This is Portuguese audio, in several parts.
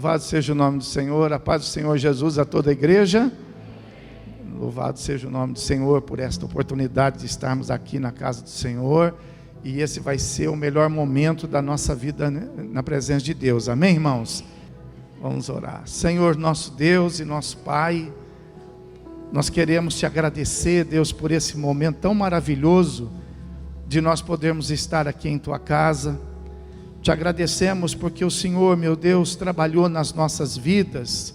Louvado seja o nome do Senhor, a paz do Senhor Jesus a toda a igreja. Louvado seja o nome do Senhor por esta oportunidade de estarmos aqui na casa do Senhor. E esse vai ser o melhor momento da nossa vida na presença de Deus. Amém, irmãos? Vamos orar. Senhor, nosso Deus e nosso Pai, nós queremos te agradecer, Deus, por esse momento tão maravilhoso de nós podermos estar aqui em tua casa, Te agradecemos porque o Senhor, meu Deus, trabalhou nas nossas vidas,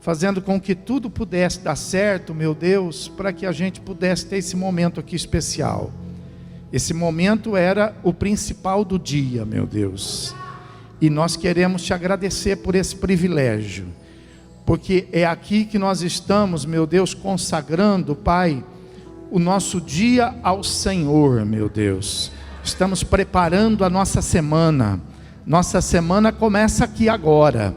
fazendo com que tudo pudesse dar certo, meu Deus, para que a gente pudesse ter esse momento aqui especial. Esse momento era o principal do dia, meu Deus. E nós queremos te agradecer por esse privilégio, porque é aqui que nós estamos, meu Deus, consagrando, Pai, o nosso dia ao Senhor, meu Deus. Estamos preparando a nossa semana. Nossa semana começa aqui agora.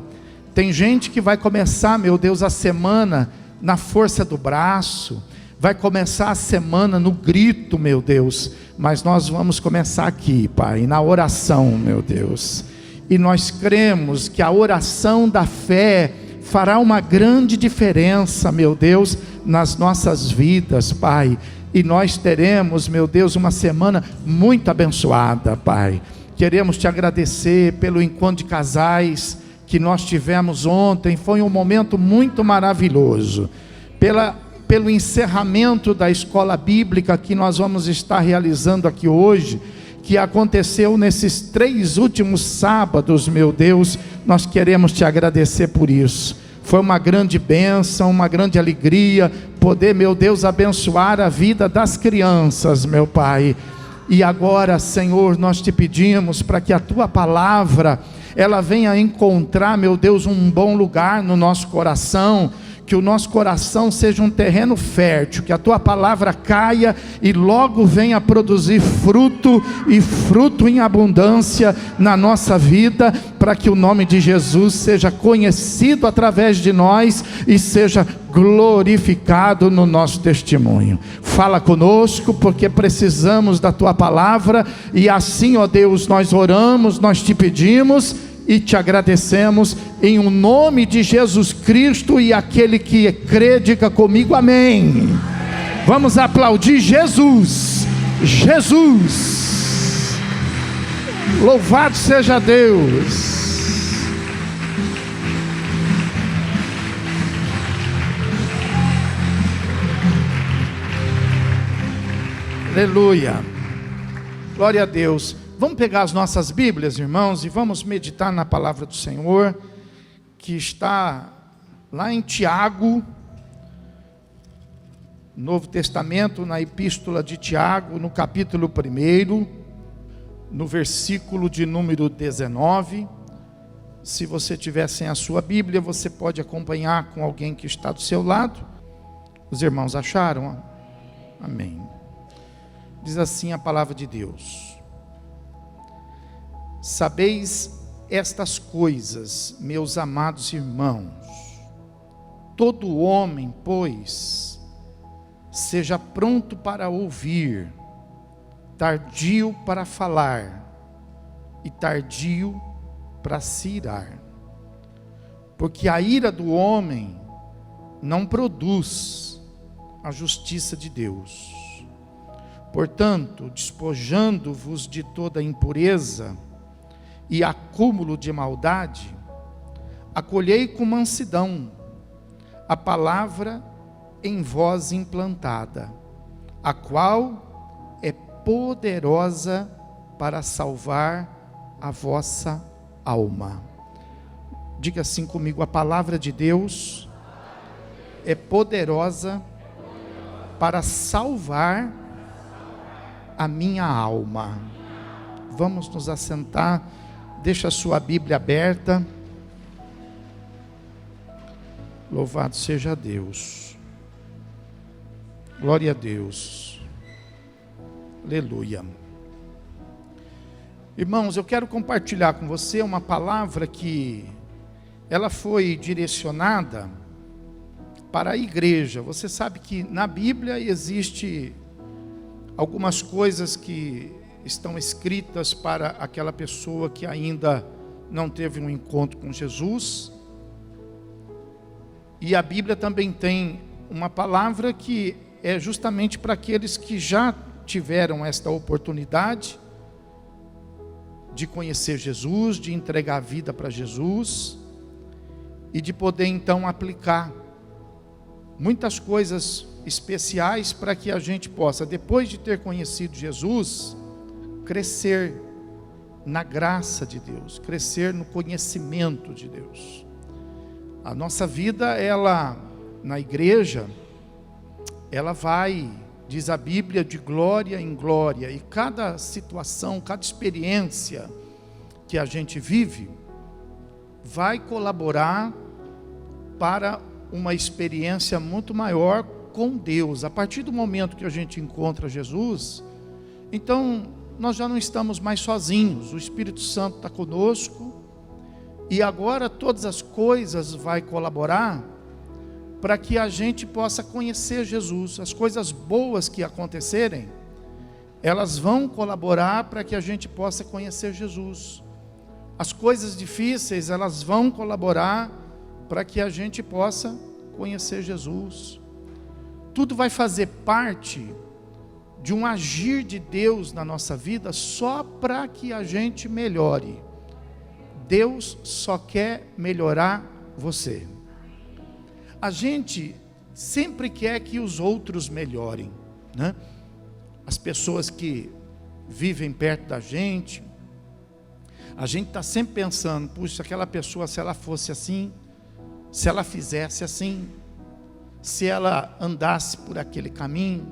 Tem gente que vai começar, meu Deus, a semana na força do braço, vai começar a semana no grito, meu Deus, mas nós vamos começar aqui, Pai, na oração, meu Deus. E nós cremos que a oração da fé fará uma grande diferença, meu Deus, nas nossas vidas, Pai. E nós teremos, meu Deus, uma semana muito abençoada, Pai. Queremos te agradecer pelo encontro de casais que nós tivemos ontem. Foi um momento muito maravilhoso. Pelo encerramento da escola bíblica que nós vamos estar realizando aqui hoje, que aconteceu nesses 3 últimos sábados, meu Deus, nós queremos te agradecer por isso. Foi uma grande bênção, uma grande alegria poder, meu Deus, abençoar a vida das crianças, meu Pai. E agora, Senhor, nós te pedimos para que a tua palavra, ela venha encontrar, meu Deus, um bom lugar no nosso coração, que o nosso coração seja um terreno fértil, que a tua palavra caia e logo venha produzir fruto, e fruto em abundância na nossa vida, para que o nome de Jesus seja conhecido através de nós e seja glorificado no nosso testemunho. Fala conosco, porque precisamos da tua palavra, e assim, ó Deus, nós oramos, nós te pedimos e te agradecemos em o nome de Jesus Cristo, e aquele que crê, diga comigo amém. Vamos aplaudir Jesus. Jesus, louvado seja Deus. Aleluia, glória a Deus. Vamos pegar as nossas Bíblias, irmãos, e vamos meditar na palavra do Senhor, que está lá em Tiago, Novo Testamento, na epístola de Tiago, no capítulo 1, no versículo de número 19. Se você tiver sem a sua Bíblia, você pode acompanhar com alguém que está do seu lado. Os irmãos acharam? Amém. Diz assim a palavra de Deus: sabeis estas coisas, meus amados irmãos, todo homem, pois, seja pronto para ouvir, tardio para falar e tardio para se irar, porque a ira do homem não produz a justiça de Deus. Portanto, despojando-vos de toda impureza e acúmulo de maldade, acolhei com mansidão a palavra em vós implantada, a qual é poderosa para salvar a vossa alma. Diga assim comigo: a palavra de Deus é poderosa para salvar a minha alma. Vamos nos assentar. Deixa a sua Bíblia aberta. Louvado seja Deus. Glória a Deus. Aleluia. Irmãos, eu quero compartilhar com você uma palavra que ela foi direcionada para a igreja. Você sabe que na Bíblia existe algumas coisas que estão escritas para aquela pessoa que ainda não teve um encontro com Jesus. E a Bíblia também tem uma palavra que é justamente para aqueles que já tiveram esta oportunidade de conhecer Jesus, de entregar a vida para Jesus e de poder então aplicar muitas coisas especiais para que a gente possa, depois de ter conhecido Jesus, crescer na graça de Deus, crescer no conhecimento de Deus. A nossa vida, ela, na igreja, ela vai, diz a Bíblia, de glória em glória, e cada situação, cada experiência que a gente vive, vai colaborar para uma experiência muito maior com Deus. A partir do momento que a gente encontra Jesus, então nós já não estamos mais sozinhos, o Espírito Santo está conosco, e agora todas as coisas vai colaborar para que a gente possa conhecer Jesus. As coisas boas que acontecerem, elas vão colaborar para que a gente possa conhecer Jesus. As coisas difíceis, elas vão colaborar para que a gente possa conhecer Jesus. Tudo vai fazer parte de um agir de Deus na nossa vida só para que a gente melhore. Deus só quer melhorar você. A gente sempre quer que os outros melhorem, né? As pessoas que vivem perto da gente, a gente está sempre pensando, puxa, aquela pessoa, se ela fosse assim, se ela fizesse assim, se ela andasse por aquele caminho.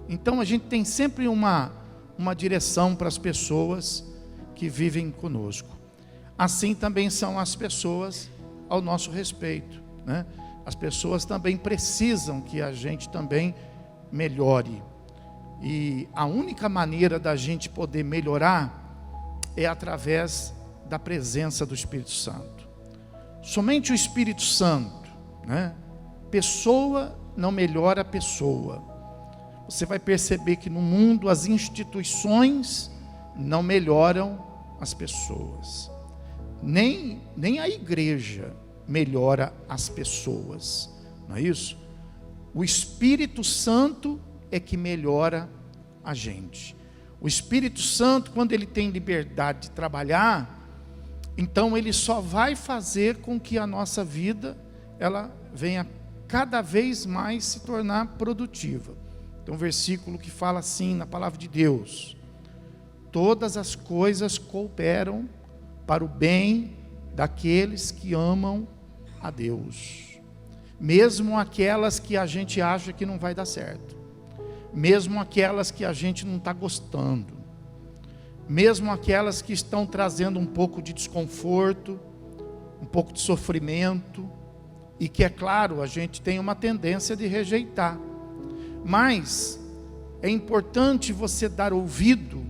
Então a gente tem sempre uma direção para as pessoas que vivem conosco. Assim também são as pessoas ao nosso respeito, né? As pessoas também precisam que a gente também melhore. E a única maneira da gente poder melhorar é através da presença do Espírito Santo. Somente o Espírito Santo, né? Pessoa não melhora a pessoa. Você vai perceber que no mundo as instituições não melhoram as pessoas. Nem a igreja melhora as pessoas, não é isso? O Espírito Santo é que melhora a gente. O Espírito Santo, quando ele tem liberdade de trabalhar, então ele só vai fazer com que a nossa vida, ela venha cada vez mais se tornar produtiva. Tem um versículo que fala assim na palavra de Deus: todas as coisas cooperam para o bem daqueles que amam a Deus, mesmo aquelas que a gente acha que não vai dar certo, mesmo aquelas que a gente não está gostando, mesmo aquelas que estão trazendo um pouco de desconforto, um pouco de sofrimento, e que, é claro, a gente tem uma tendência de rejeitar. Mas é importante você dar ouvido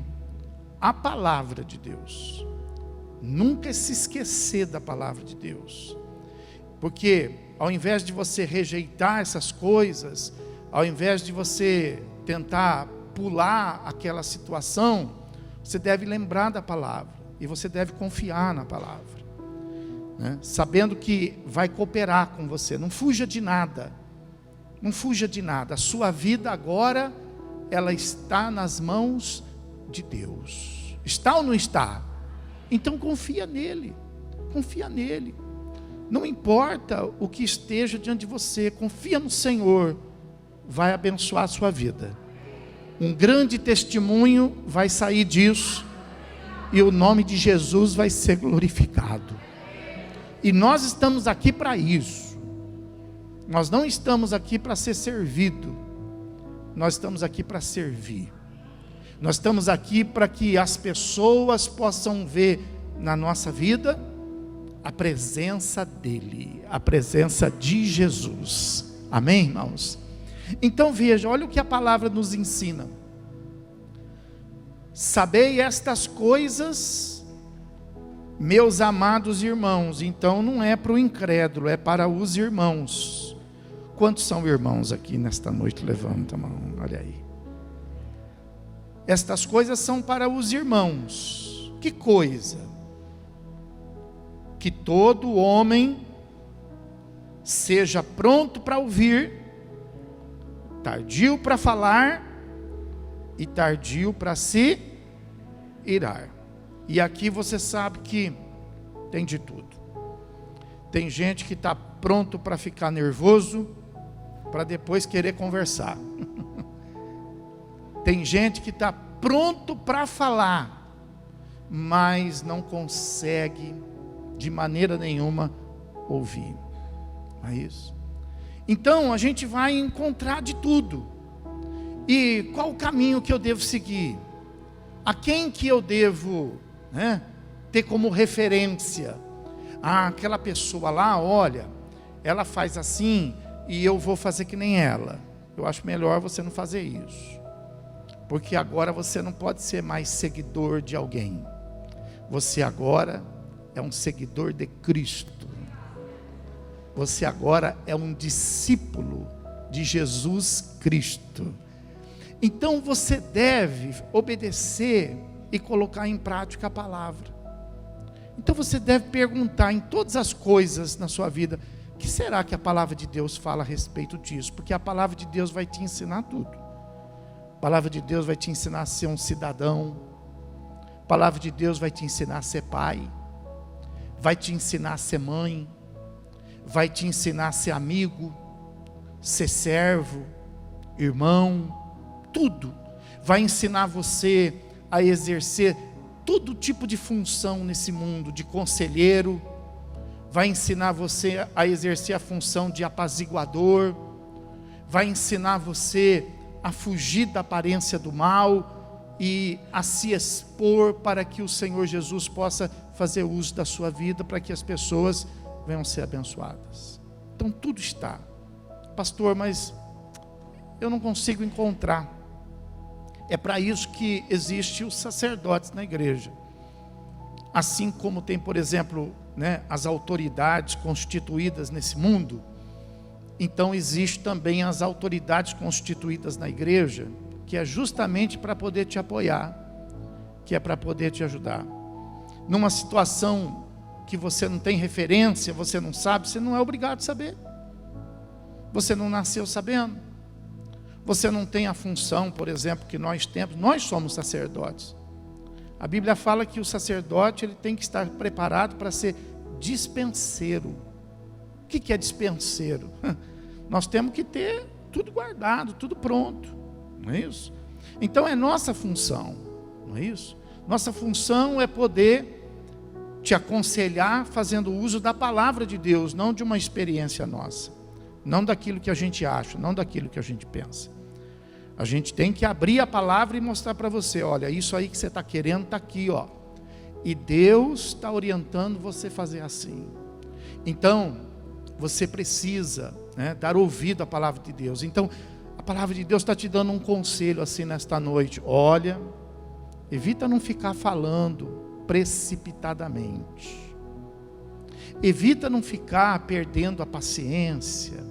à palavra de Deus. Nunca se esquecer da palavra de Deus. Porque ao invés de você rejeitar essas coisas, ao invés de você tentar pular aquela situação, você deve lembrar da palavra. E você deve confiar na palavra, né? Sabendo que vai cooperar com você. Não fuja de nada. Não fuja de nada. A sua vida agora, ela está nas mãos de Deus. Está ou não está? Então confia nele. Confia nele. Não importa o que esteja diante de você, confia no Senhor. Vai abençoar a sua vida. Um grande testemunho vai sair disso. E o nome de Jesus vai ser glorificado. E nós estamos aqui para isso. Nós não estamos aqui para ser servido. Nós estamos aqui para servir. Nós estamos aqui para que as pessoas possam ver na nossa vida a presença dEle, a presença de Jesus. Amém, irmãos? Então veja, olha o que a palavra nos ensina. Sabei estas coisas, meus amados irmãos. Então não é para o incrédulo, é para os irmãos. Quantos são irmãos aqui nesta noite? Levanta a mão, olha aí. Estas coisas são para os irmãos. Que coisa? Que todo homem seja pronto para ouvir, tardio para falar e tardio para se irar. E aqui você sabe que tem de tudo. Tem gente que está pronto para ficar nervoso, para depois querer conversar. Tem gente que está pronto para falar, mas não consegue de maneira nenhuma ouvir. Não é isso? Então a gente vai encontrar de tudo. E qual o caminho que eu devo seguir? A quem que eu devo, ter como referência? Aquela pessoa lá, olha, ela faz assim e eu vou fazer que nem ela. Eu acho melhor você não fazer isso, porque agora você não pode ser mais seguidor de alguém. Você agora é um seguidor de Cristo. Você agora é um discípulo de Jesus Cristo. Então você deve obedecer e colocar em prática a palavra. Então você deve perguntar em todas as coisas na sua vida: o que será que a palavra de Deus fala a respeito disso? Porque a palavra de Deus vai te ensinar tudo. A palavra de Deus vai te ensinar a ser um cidadão. A palavra de Deus vai te ensinar a ser pai. Vai te ensinar a ser mãe. Vai te ensinar a ser amigo, ser servo, irmão, tudo. Vai ensinar você a exercer todo tipo de função nesse mundo, de conselheiro. Vai ensinar você a exercer a função de apaziguador. Vai ensinar você a fugir da aparência do mal e a se expor para que o Senhor Jesus possa fazer uso da sua vida, para que as pessoas venham ser abençoadas. Então tudo está. Pastor, mas eu não consigo encontrar. É para isso que existem os sacerdotes na igreja. Assim como tem, por exemplo, as autoridades constituídas nesse mundo, então existe também as autoridades constituídas na igreja, que é justamente para poder te apoiar, que é para poder te ajudar. Numa situação que você não tem referência, você não sabe, você não é obrigado a saber. Você não nasceu sabendo. Você não tem a função, por exemplo, que nós temos. Nós somos sacerdotes. A Bíblia fala que o sacerdote ele tem que estar preparado para ser dispenseiro. O que é dispenseiro? Nós temos que ter tudo guardado, tudo pronto. Não é isso? Então é nossa função. Não é isso? Nossa função é poder te aconselhar fazendo uso da palavra de Deus, não de uma experiência nossa, não daquilo que a gente acha, não daquilo que a gente pensa. A gente tem que abrir a palavra e mostrar para você: olha, isso aí que você está querendo está aqui, ó. E Deus está orientando você a fazer assim. Então, você precisa dar ouvido à palavra de Deus. Então, a palavra de Deus está te dando um conselho assim nesta noite: olha, evita não ficar falando precipitadamente. Evita não ficar perdendo a paciência.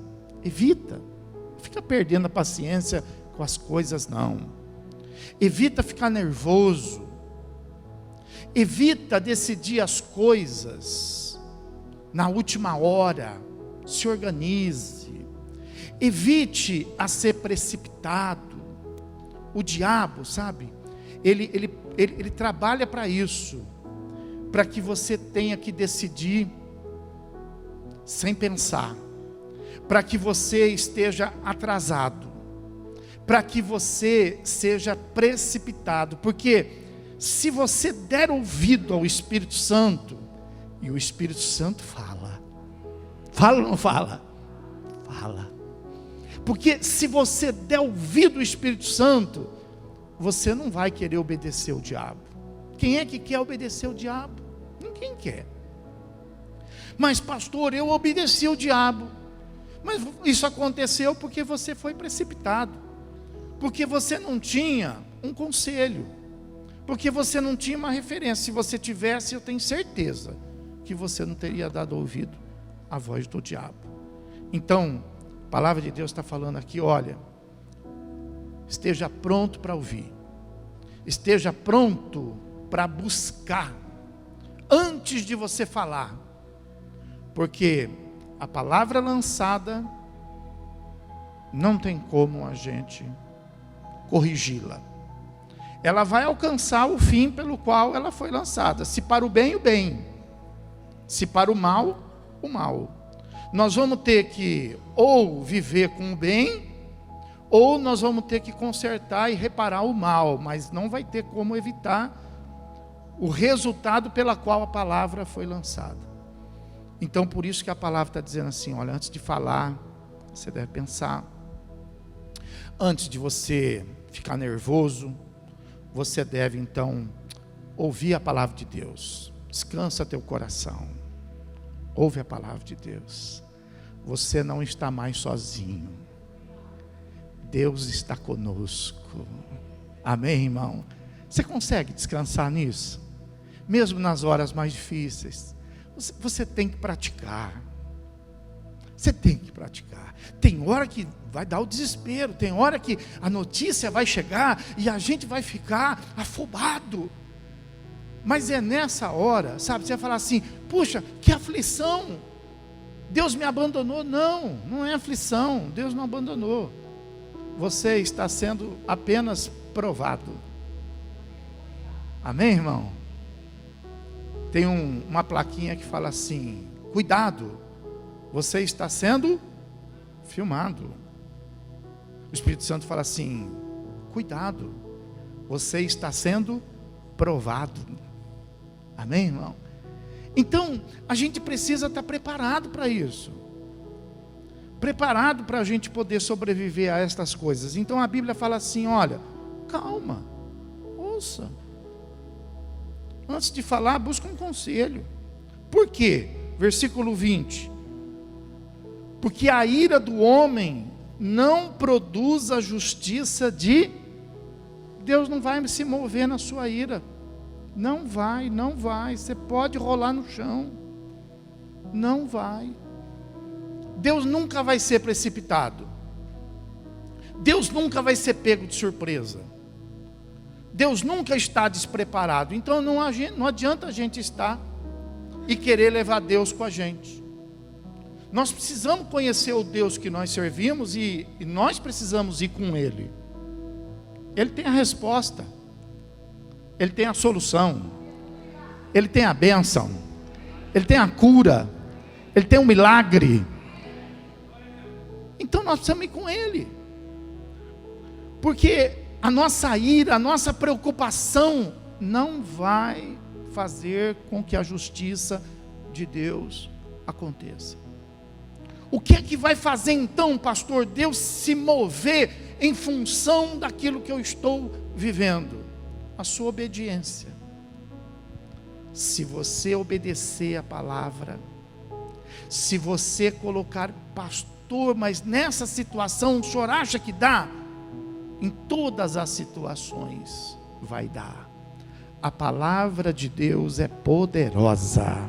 Evita. Não fica perdendo a paciência com as coisas, não. Evita ficar nervoso. Evita decidir as coisas na última hora. Se organize. Evite a ser precipitado. O diabo, sabe? Ele trabalha para isso, para que você tenha que decidir sem pensar, para que você esteja atrasado, para que você seja precipitado, porque se você der ouvido ao Espírito Santo, e o Espírito Santo fala ou não fala? Fala. Porque se você der ouvido ao Espírito Santo, você não vai querer obedecer o diabo. Quem é que quer obedecer o diabo? Ninguém quer. Mas pastor, eu obedeci o diabo. Mas isso aconteceu porque você foi precipitado, porque você não tinha um conselho, porque você não tinha uma referência. Se você tivesse, eu tenho certeza que você não teria dado ouvido à voz do diabo. Então, a palavra de Deus está falando aqui: olha, esteja pronto para ouvir, esteja pronto para buscar, antes de você falar, porque a palavra lançada, não tem como a gente corrigi-la. Ela vai alcançar o fim pelo qual ela foi lançada, se para o bem, o bem, se para o mal, o mal. Nós vamos ter que ou viver com o bem, ou nós vamos ter que consertar e reparar o mal, mas não vai ter como evitar o resultado pela qual a palavra foi lançada. Então, por isso que a palavra está dizendo assim, olha, antes de falar, você deve pensar. Antes de você ficar nervoso, você deve então ouvir a palavra de Deus. Descansa teu coração. Ouve a palavra de Deus. Você não está mais sozinho. Deus está conosco. Amém, irmão? Você consegue descansar nisso? Mesmo nas horas mais difíceis. Você tem que praticar. Você tem que praticar. Tem hora que vai dar o desespero. Tem hora que a notícia vai chegar e a gente vai ficar afobado. Mas é nessa hora, sabe? Você vai falar assim, puxa, que aflição. Deus me abandonou. Não, não é aflição. Deus não abandonou. Você está sendo apenas provado. Amém, irmão? Tem uma plaquinha que fala assim, cuidado, você está sendo filmado. O Espírito Santo fala assim, cuidado, você está sendo provado. Amém, irmão? Então, a gente precisa estar preparado para isso. Preparado para a gente poder sobreviver a estas coisas. Então a Bíblia fala assim, olha, calma, ouça. Antes de falar, busca um conselho. Por quê? Versículo 20. Porque a ira do homem não produz a justiça de Deus. Não vai se mover na sua ira. Não vai, não vai. Você pode rolar no chão. Não vai. Deus nunca vai ser precipitado. Deus nunca vai ser pego de surpresa. Deus nunca está despreparado. Então não adianta a gente estar e querer levar Deus com a gente. Nós precisamos conhecer o Deus que nós servimos e nós precisamos ir com Ele. Ele tem a resposta. Ele tem a solução. Ele tem a bênção. Ele tem a cura. Ele tem um milagre. Então nós precisamos ir com Ele. Porque a nossa ira, a nossa preocupação não vai fazer com que a justiça de Deus aconteça. O que é que vai fazer então, pastor, Deus se mover em função daquilo que eu estou vivendo? A sua obediência. Se você obedecer a palavra, se você colocar, pastor, mas nessa situação o senhor acha que dá? Em todas as situações vai dar. A palavra de Deus é poderosa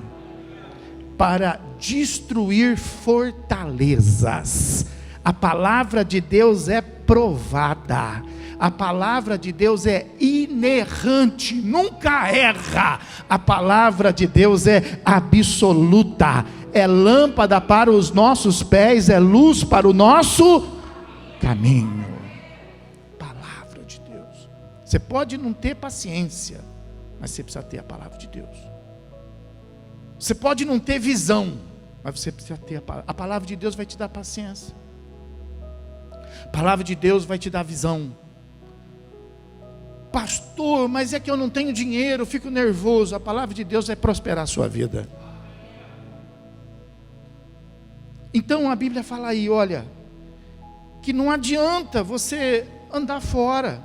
para destruir fortalezas. A palavra de Deus é provada. A palavra de Deus é inerrante, nunca erra. A palavra de Deus é absoluta. É lâmpada para os nossos pés, é luz para o nosso caminho. Você pode não ter paciência, mas você precisa ter a palavra de Deus. Você pode não ter visão, mas você precisa ter a palavra de Deus vai te dar paciência. A palavra de Deus vai te dar visão. Pastor, mas é que eu não tenho dinheiro, eu fico nervoso. A palavra de Deus vai prosperar a sua vida. Então a Bíblia fala aí, olha, que não adianta você andar fora.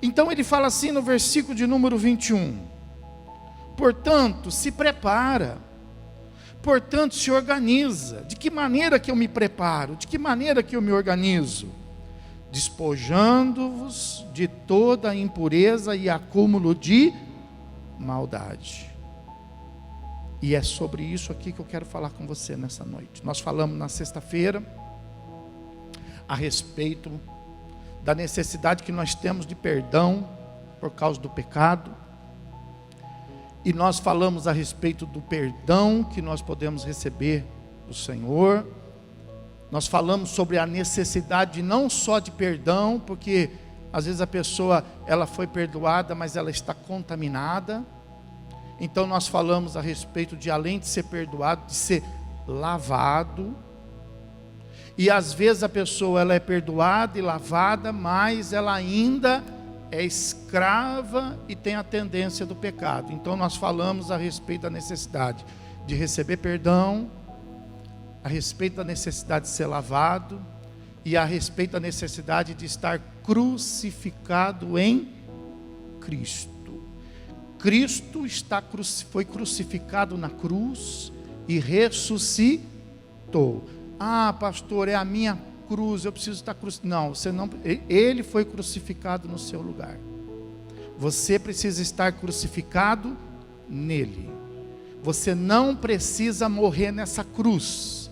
Então ele fala assim no versículo de número 21, portanto se prepara, portanto se organiza. De que maneira que eu me preparo? De que maneira que eu me organizo? Despojando-vos de toda a impureza e acúmulo de maldade. E é sobre isso aqui que eu quero falar com você nessa noite. Nós falamos na sexta-feira a respeito da necessidade que nós temos de perdão por causa do pecado. E nós falamos a respeito do perdão que nós podemos receber do Senhor. Nós falamos sobre a necessidade não só de perdão, porque às vezes a pessoa, ela foi perdoada, mas ela está contaminada. Então nós falamos a respeito de, além de ser perdoado, de ser lavado. E às vezes a pessoa, ela é perdoada e lavada, mas ela ainda é escrava e tem a tendência do pecado. Então nós falamos a respeito da necessidade de receber perdão, a respeito da necessidade de ser lavado e a respeito da necessidade de estar crucificado em Cristo. Cristo foi crucificado na cruz e ressuscitou. Ah, pastor, é a minha cruz, eu preciso estar crucificado. Não, você não, ele foi crucificado no seu lugar. Você precisa estar crucificado nele. Você não precisa morrer nessa cruz.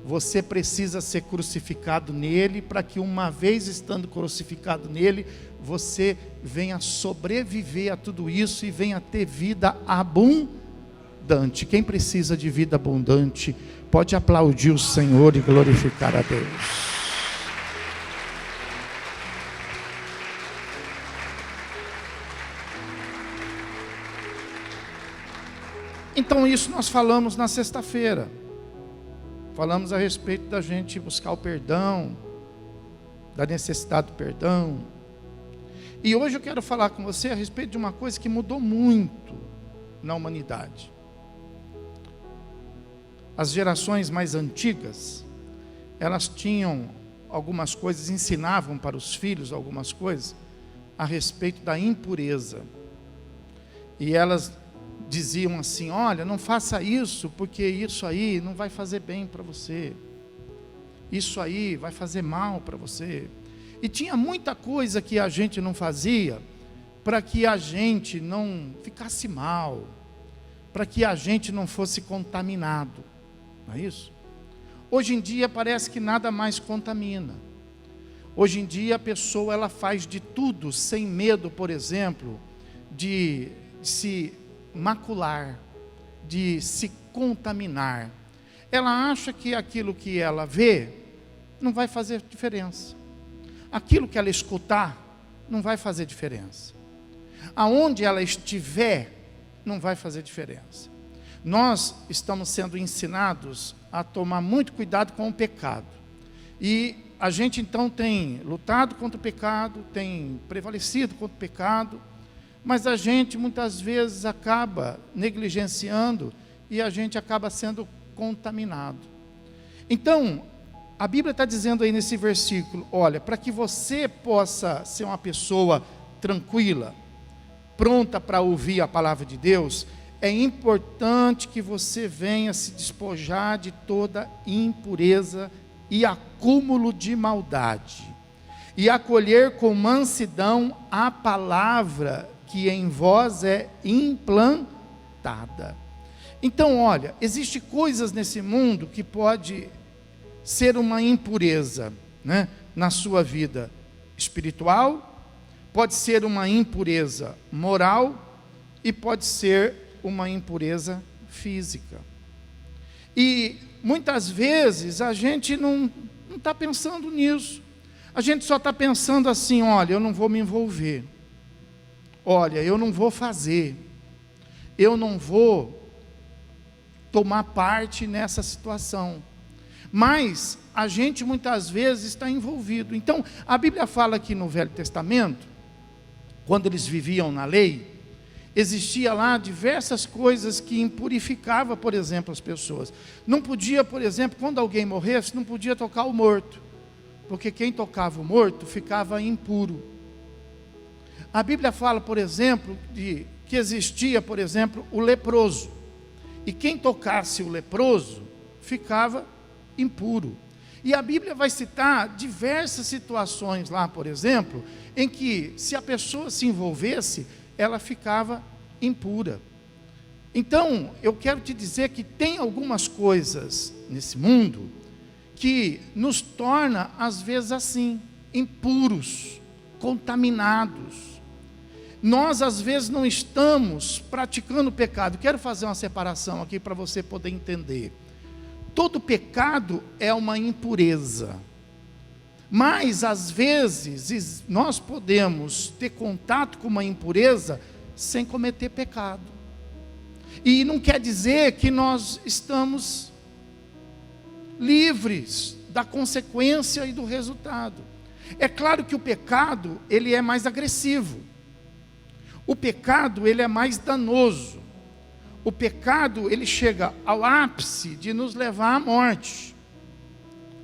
Você precisa ser crucificado nele, para que uma vez estando crucificado nele, você venha sobreviver a tudo isso e venha ter vida abundante. Quem precisa de vida abundante, pode aplaudir o Senhor e glorificar a Deus. Então isso nós falamos na sexta-feira. Falamos a respeito da gente buscar o perdão, da necessidade do perdão. E hoje eu quero falar com você a respeito de uma coisa que mudou muito na humanidade. As gerações mais antigas, elas tinham algumas coisas, ensinavam para os filhos algumas coisas a respeito da impureza. E elas diziam assim: olha, não faça isso, porque isso aí não vai fazer bem para você. Isso aí vai fazer mal para você. E tinha muita coisa que a gente não fazia para que a gente não ficasse mal, para que a gente não fosse contaminado. Não é isso? Hoje em dia parece que nada mais contamina. Hoje em dia a pessoa ela faz de tudo sem medo, por exemplo, de se macular, de se contaminar. Ela acha que aquilo que ela vê não vai fazer diferença. Aquilo que ela escutar não vai fazer diferença. Aonde ela estiver não vai fazer diferença. Nós estamos sendo ensinados a tomar muito cuidado com o pecado. E a gente então tem lutado contra o pecado, tem prevalecido contra o pecado, mas a gente muitas vezes acaba negligenciando e a gente acaba sendo contaminado. Então, a Bíblia está dizendo aí nesse versículo, olha, para que você possa ser uma pessoa tranquila, pronta para ouvir a palavra de Deus, é importante que você venha se despojar de toda impureza e acúmulo de maldade, e acolher com mansidão a palavra que em vós é implantada. Então, olha, existem coisas nesse mundo que pode ser uma impureza, né, na sua vida espiritual, pode ser uma impureza moral e pode ser uma impureza física. E muitas vezes a gente não está pensando nisso. A gente só está pensando assim: olha, eu não vou me envolver, olha, eu não vou fazer, eu não vou tomar parte nessa situação. Mas a gente muitas vezes está envolvido. Então a Bíblia fala que no Velho Testamento, quando eles viviam na lei, existia lá diversas coisas que impurificava, por exemplo, as pessoas. Não podia, por exemplo, quando alguém morresse, não podia tocar o morto, porque quem tocava o morto ficava impuro. A Bíblia fala, por exemplo, que existia, por exemplo, o leproso, e quem tocasse o leproso ficava impuro. E a Bíblia vai citar diversas situações lá, por exemplo, em que se a pessoa se envolvesse, ela ficava impura. Então, eu quero te dizer que tem algumas coisas nesse mundo que nos torna, às vezes assim, impuros, contaminados. Nós, às vezes, não estamos praticando o pecado. Quero fazer uma separação aqui para você poder entender. Todo pecado é uma impureza. Mas, às vezes, nós podemos ter contato com uma impureza sem cometer pecado. E não quer dizer que nós estamos livres da consequência e do resultado. É claro que o pecado, ele é mais agressivo. O pecado, ele é mais danoso. O pecado, ele chega ao ápice de nos levar à morte.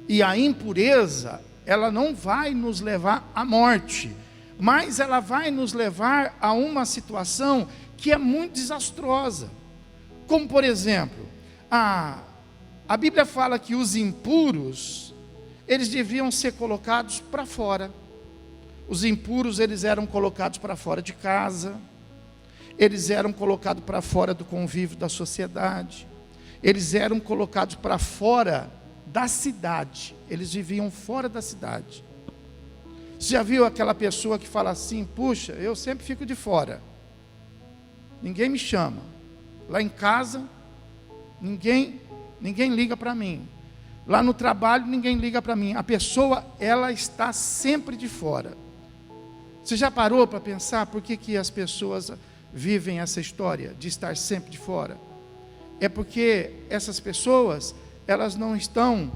E a impureza, ela não vai nos levar à morte, mas ela vai nos levar a uma situação que é muito desastrosa. Como por exemplo, a Bíblia fala que os impuros, eles deviam ser colocados para fora. Os impuros, eles eram colocados para fora de casa, eles eram colocados para fora do convívio da sociedade, eles eram colocados para fora da cidade, eles viviam fora da cidade. Você já viu aquela pessoa que fala assim: puxa, eu sempre fico de fora, ninguém me chama, lá em casa, ninguém liga para mim, lá no trabalho ninguém liga para mim. A pessoa, ela está sempre de fora. Você já parou para pensar por que as pessoas vivem essa história de estar sempre de fora? É porque essas pessoas, elas não estão,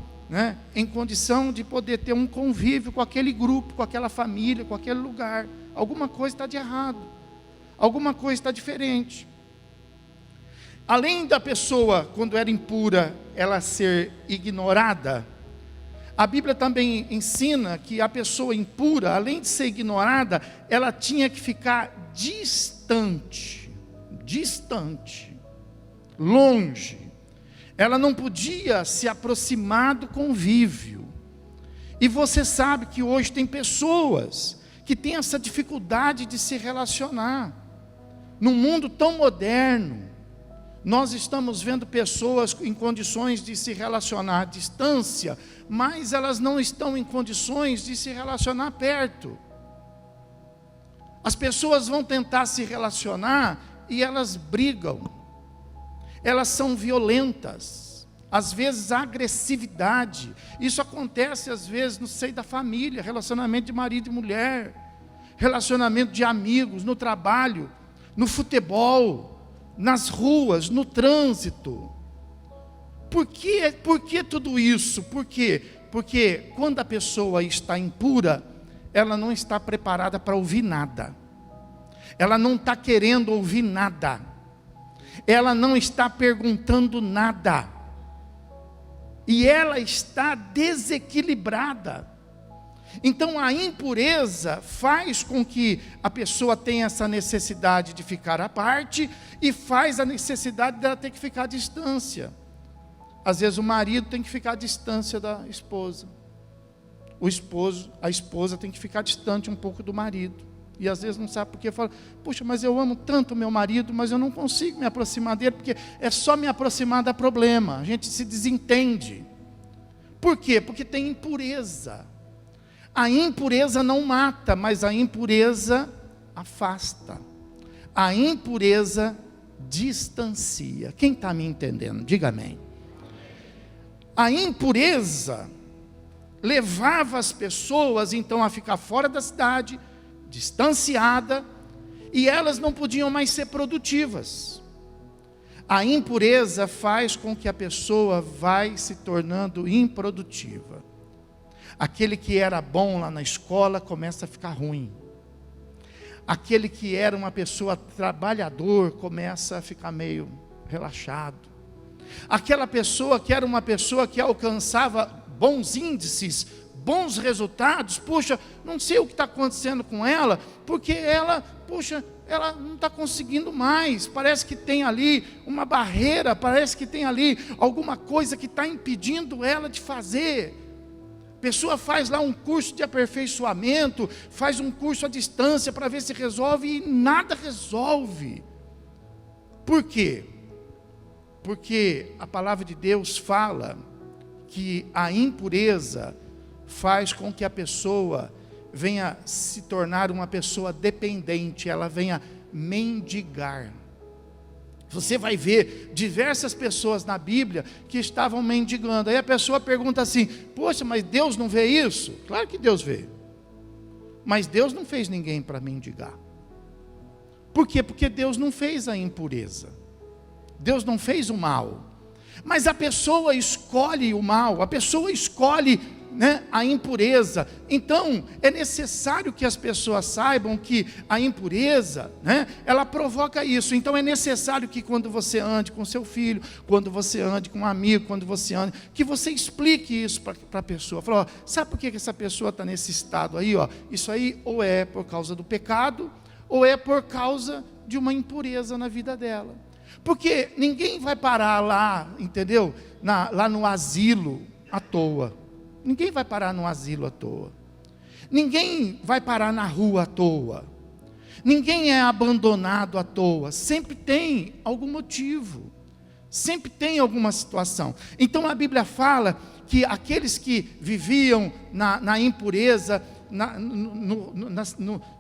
em condição de poder ter um convívio com aquele grupo, com aquela família, com aquele lugar. Alguma coisa está de errado, alguma coisa está diferente. Além da pessoa, quando era impura, ela ser ignorada, a Bíblia também ensina que a pessoa impura, além de ser ignorada, ela tinha que ficar distante, longe. Ela não podia se aproximar do convívio. E você sabe que hoje tem pessoas que têm essa dificuldade de se relacionar. Num mundo tão moderno, nós estamos vendo pessoas em condições de se relacionar à distância, mas elas não estão em condições de se relacionar perto. As pessoas vão tentar se relacionar e elas brigam, elas são violentas, às vezes a agressividade. Isso acontece às vezes no seio da família, relacionamento de marido e mulher, relacionamento de amigos, no trabalho, no futebol, nas ruas, no trânsito. Por que tudo isso? Por quê? Porque quando a pessoa está impura, ela não está preparada para ouvir nada, ela não está querendo ouvir nada, ela não está perguntando nada, e ela está desequilibrada. Então a impureza faz com que a pessoa tenha essa necessidade de ficar à parte, e faz a necessidade dela ter que ficar à distância. Às vezes o marido tem que ficar à distância da esposa, a esposa tem que ficar distante um pouco do marido, e às vezes não sabe por quê. Fala: puxa, mas eu amo tanto o meu marido, mas eu não consigo me aproximar dele, porque é só me aproximar dá problema, a gente se desentende. Por quê? Porque tem impureza. A impureza não mata, mas a impureza afasta. A impureza distancia. Quem está me entendendo? Diga amém. A impureza levava as pessoas então a ficar fora da cidade, distanciada, e elas não podiam mais ser produtivas. A impureza faz com que a pessoa vai se tornando improdutiva. Aquele que era bom lá na escola começa a ficar ruim. Aquele que era uma pessoa trabalhador começa a ficar meio relaxado. Aquela pessoa que era uma pessoa que alcançava bons índices, bons resultados, puxa, não sei o que está acontecendo com ela, porque ela não está conseguindo mais, parece que tem ali uma barreira, parece que tem ali alguma coisa que está impedindo ela de fazer. A pessoa faz lá um curso de aperfeiçoamento, faz um curso à distância para ver se resolve, e nada resolve. Por quê? Porque a palavra de Deus fala que a impureza faz com que a pessoa venha se tornar uma pessoa dependente, ela venha mendigar. Você vai ver diversas pessoas na Bíblia que estavam mendigando. Aí a pessoa pergunta assim: poxa, mas Deus não vê isso? Claro que Deus vê, mas Deus não fez ninguém para mendigar. Por quê? Porque Deus não fez a impureza, Deus não fez o mal, mas a pessoa escolhe o mal, a pessoa escolhe né, a impureza. Então, é necessário que as pessoas saibam que a impureza, né, ela provoca isso. Então, é necessário que quando você ande com seu filho, quando você ande com um amigo, quando você ande, que você explique isso para a pessoa. Fala, ó, sabe por que essa pessoa está nesse estado aí? Ó? Isso aí ou é por causa do pecado, ou é por causa de uma impureza na vida dela. Porque ninguém vai parar lá, entendeu? Lá no asilo à toa. Ninguém vai parar no asilo à toa. Ninguém vai parar na rua à toa. Ninguém é abandonado à toa. Sempre tem algum motivo. Sempre tem alguma situação. Então a Bíblia fala que aqueles que viviam na impureza,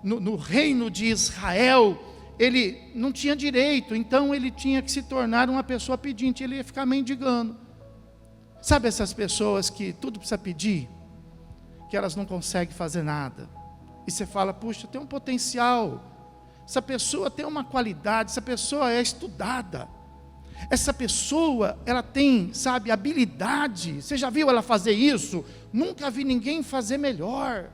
no reino de Israel, ele não tinha direito, então ele tinha que se tornar uma pessoa pedinte, ele ia ficar mendigando. Sabe essas pessoas que tudo precisa pedir, que elas não conseguem fazer nada, e você fala, puxa, tem um potencial, essa pessoa tem uma qualidade, essa pessoa é estudada, essa pessoa, ela tem, sabe, habilidade, você já viu ela fazer isso? Nunca vi ninguém fazer melhor.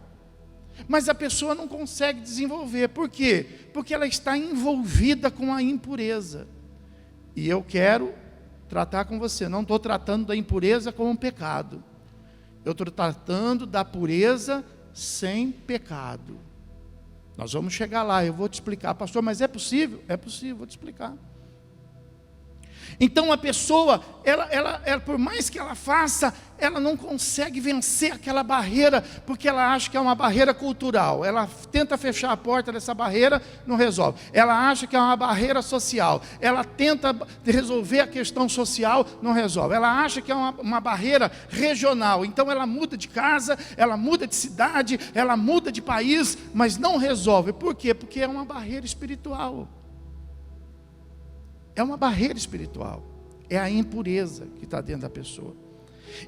Mas a pessoa não consegue desenvolver. Por quê? Porque ela está envolvida com a impureza. E eu quero tratar com você. Não estou tratando da impureza como um pecado. Eu estou tratando da pureza sem pecado. Nós vamos chegar lá, eu vou te explicar. Pastor, mas é possível? É possível, vou te explicar. Então a pessoa, ela, por mais que ela faça, ela não consegue vencer aquela barreira, porque ela acha que é uma barreira cultural. Ela tenta fechar a porta dessa barreira, não resolve. Ela acha que é uma barreira social. Ela tenta resolver a questão social, não resolve. Ela acha que é uma barreira regional. Então ela muda de casa, ela muda de cidade, ela muda de país, mas não resolve. Por quê? Porque é uma barreira espiritual. É uma barreira espiritual, é a impureza que está dentro da pessoa.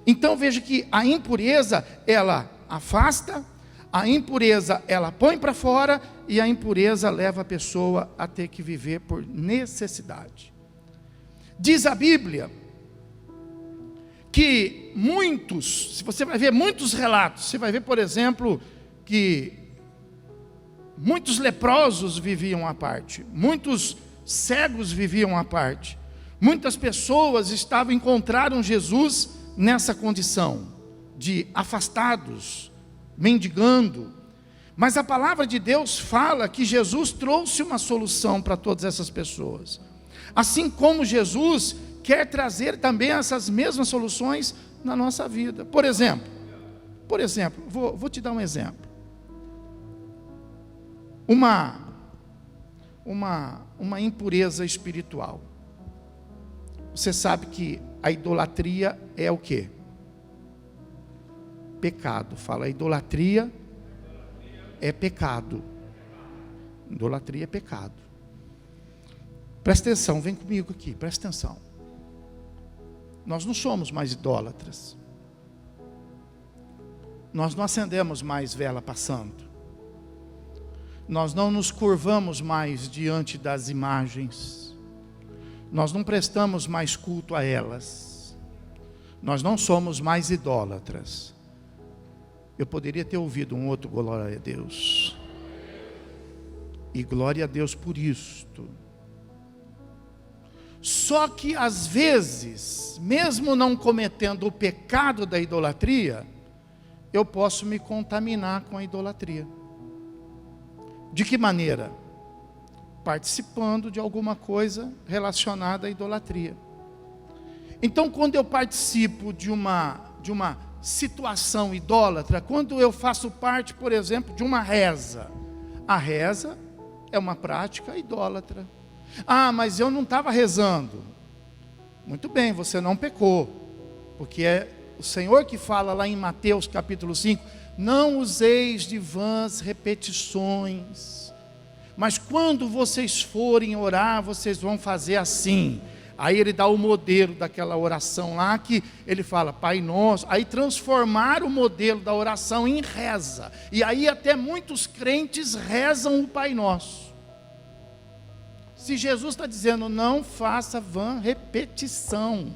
Então veja que a impureza, ela afasta, a impureza, ela põe para fora, e a impureza leva a pessoa a ter que viver por necessidade. Diz a Bíblia, que muitos, se você vai ver muitos relatos, você vai ver, por exemplo, que muitos leprosos viviam à parte, muitos cegos viviam à parte. Muitas pessoas encontraram Jesus nessa condição de afastados, mendigando. Mas a palavra de Deus fala que Jesus trouxe uma solução para todas essas pessoas. Assim como Jesus quer trazer também essas mesmas soluções na nossa vida. Por exemplo, vou te dar um exemplo. Uma impureza espiritual. Você sabe que a idolatria é o quê? Pecado. Fala, idolatria é pecado. Idolatria é pecado. Presta atenção, vem comigo aqui, presta atenção. Nós não somos mais idólatras. Nós não acendemos mais vela para santo. Nós não nos curvamos mais diante das imagens. Nós não prestamos mais culto a elas. Nós não somos mais idólatras. Eu poderia ter ouvido um outro glória a Deus. E glória a Deus por isto. Só que às vezes, mesmo não cometendo o pecado da idolatria, eu posso me contaminar com a idolatria. De que maneira? Participando de alguma coisa relacionada à idolatria. Então, quando eu participo de uma situação idólatra, quando eu faço parte, por exemplo, de uma reza, a reza é uma prática idólatra. Ah, mas eu não estava rezando. Muito bem, você não pecou, porque é o Senhor que fala lá em Mateus capítulo 5, não useis de vãs repetições, mas quando vocês forem orar, vocês vão fazer assim. Aí ele dá o modelo daquela oração lá, que ele fala, Pai Nosso. Aí transformar o modelo da oração em reza. E aí até muitos crentes rezam o Pai Nosso. Se Jesus está dizendo, não faça vã repetição.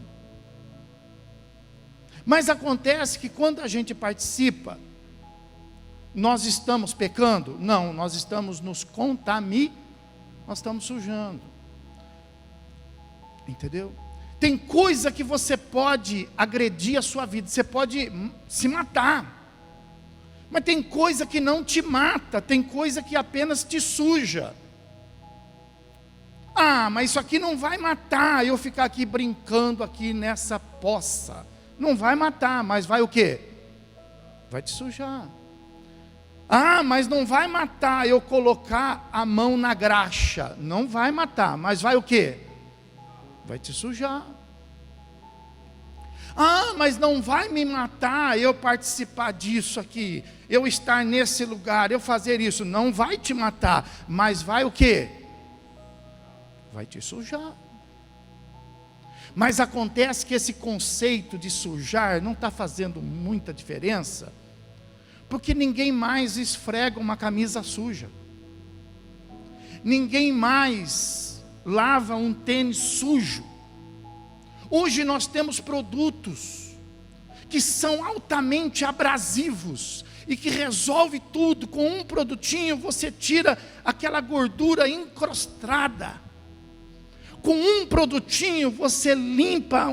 Mas acontece que quando a gente participa, nós estamos pecando? Não, nós estamos nos contaminando, nós estamos sujando. Entendeu? Tem coisa que você pode agredir a sua vida, você pode se matar. Mas tem coisa que não te mata, tem coisa que apenas te suja. Ah, mas isso aqui não vai matar, eu ficar aqui brincando aqui nessa poça. Não vai matar, mas vai o quê? Vai te sujar. Ah, mas não vai matar eu colocar a mão na graxa. Não vai matar, mas vai o quê? Vai te sujar. Ah, mas não vai me matar eu participar disso aqui, eu estar nesse lugar, eu fazer isso. Não vai te matar, mas vai o quê? Vai te sujar. Mas acontece que esse conceito de sujar não está fazendo muita diferença, porque ninguém mais esfrega uma camisa suja, ninguém mais lava um tênis sujo. Hoje nós temos produtos que são altamente abrasivos e que resolve tudo. Com um produtinho você tira aquela gordura encrostada. Com um produtinho você limpa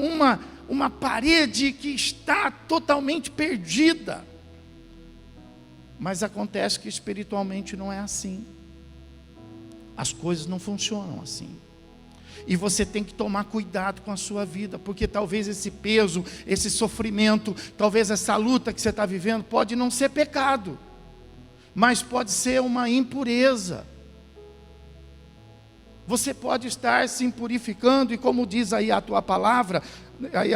uma parede que está totalmente perdida. Mas acontece que espiritualmente não é assim. As coisas não funcionam assim. E você tem que tomar cuidado com a sua vida, porque talvez esse peso, esse sofrimento, talvez essa luta que você está vivendo, pode não ser pecado, mas pode ser uma impureza. Você pode estar se impurificando, e como diz aí a tua palavra,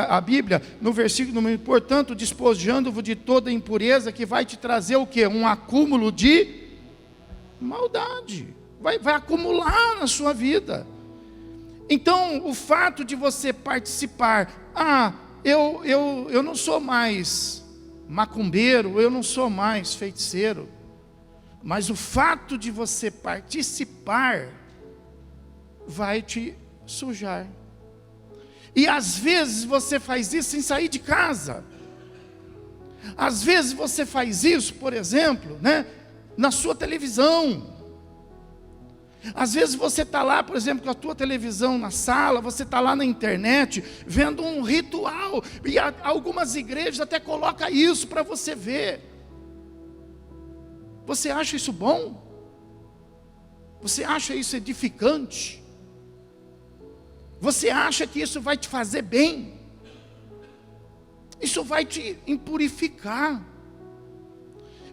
a Bíblia, no versículo, portanto, despojando-vos de toda impureza, que vai te trazer o quê? Um acúmulo de maldade, vai acumular na sua vida. Então, o fato de você participar, eu não sou mais macumbeiro, eu não sou mais feiticeiro, mas o fato de você participar vai te sujar. E às vezes você faz isso sem sair de casa. Às vezes você faz isso, por exemplo, na sua televisão. Às vezes você está lá, por exemplo, com a tua televisão na sala, você está lá na internet, vendo um ritual, e algumas igrejas até colocam isso para você ver. Você acha isso bom? Você acha isso edificante? Você acha que isso vai te fazer bem? Isso vai te impurificar.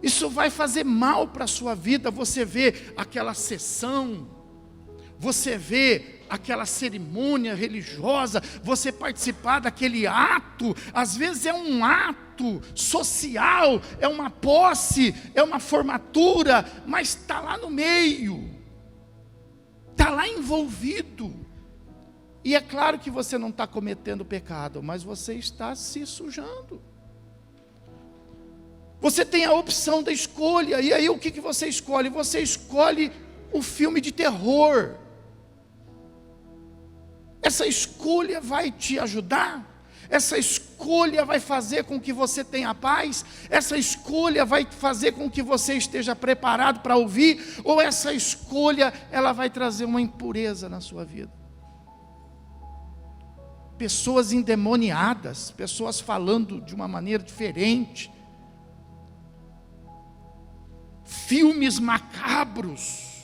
Isso vai fazer mal para a sua vida. Você vê aquela sessão, você vê aquela cerimônia religiosa, você participar daquele ato. Às vezes é um ato social, é uma posse, é uma formatura, mas está lá no meio, está lá envolvido. E é claro que você não está cometendo pecado, mas você está se sujando. Você tem a opção da escolha, e aí o que você escolhe? Você escolhe o filme de terror. Essa escolha vai te ajudar? Essa escolha vai fazer com que você tenha paz? Essa escolha vai fazer com que você esteja preparado para ouvir? Ou essa escolha, ela vai trazer uma impureza na sua vida? Pessoas endemoniadas, pessoas falando de uma maneira diferente, filmes macabros,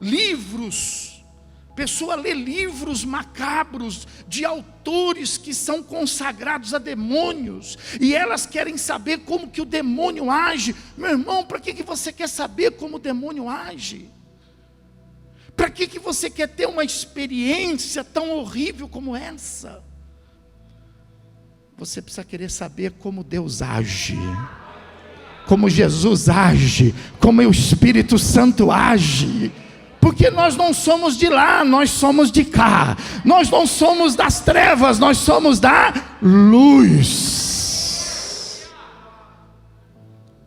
livros, pessoa lê livros macabros de autores que são consagrados a demônios, e elas querem saber como que o demônio age. Meu irmão, para que você quer saber como o demônio age? Para que você quer ter uma experiência tão horrível como essa? Você precisa querer saber como Deus age, como Jesus age, como o Espírito Santo age. Porque nós não somos de lá, nós somos de cá. Nós não somos das trevas, nós somos da luz.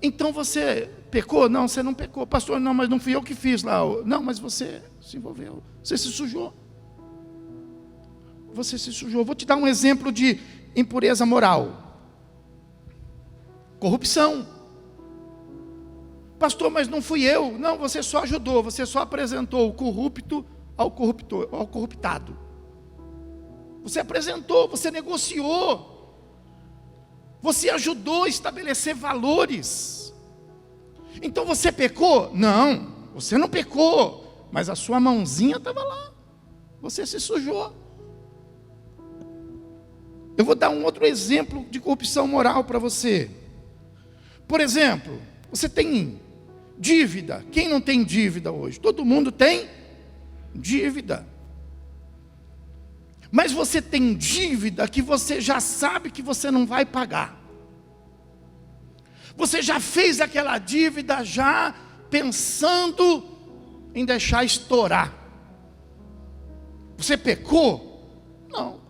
Então você pecou? Não, você não pecou. Pastor, não, mas não fui eu que fiz lá. Não, mas você se envolveu, você se sujou. você se sujou. Vou te dar um exemplo de impureza moral. Corrupção. Pastor, mas não fui eu. Não, você só ajudou, você só apresentou o corrupto ao corruptor, ao corruptado. Você apresentou, você negociou. Você ajudou a estabelecer valores. Então você pecou? Não, você não pecou, mas a sua mãozinha estava lá. Você se sujou. Eu vou dar um outro exemplo de corrupção moral para você. Por exemplo, você tem dívida. Quem não tem dívida hoje? Todo mundo tem dívida. Mas você tem dívida que você já sabe que você não vai pagar. Você já fez aquela dívida já pensando em deixar estourar. Você pecou? Não.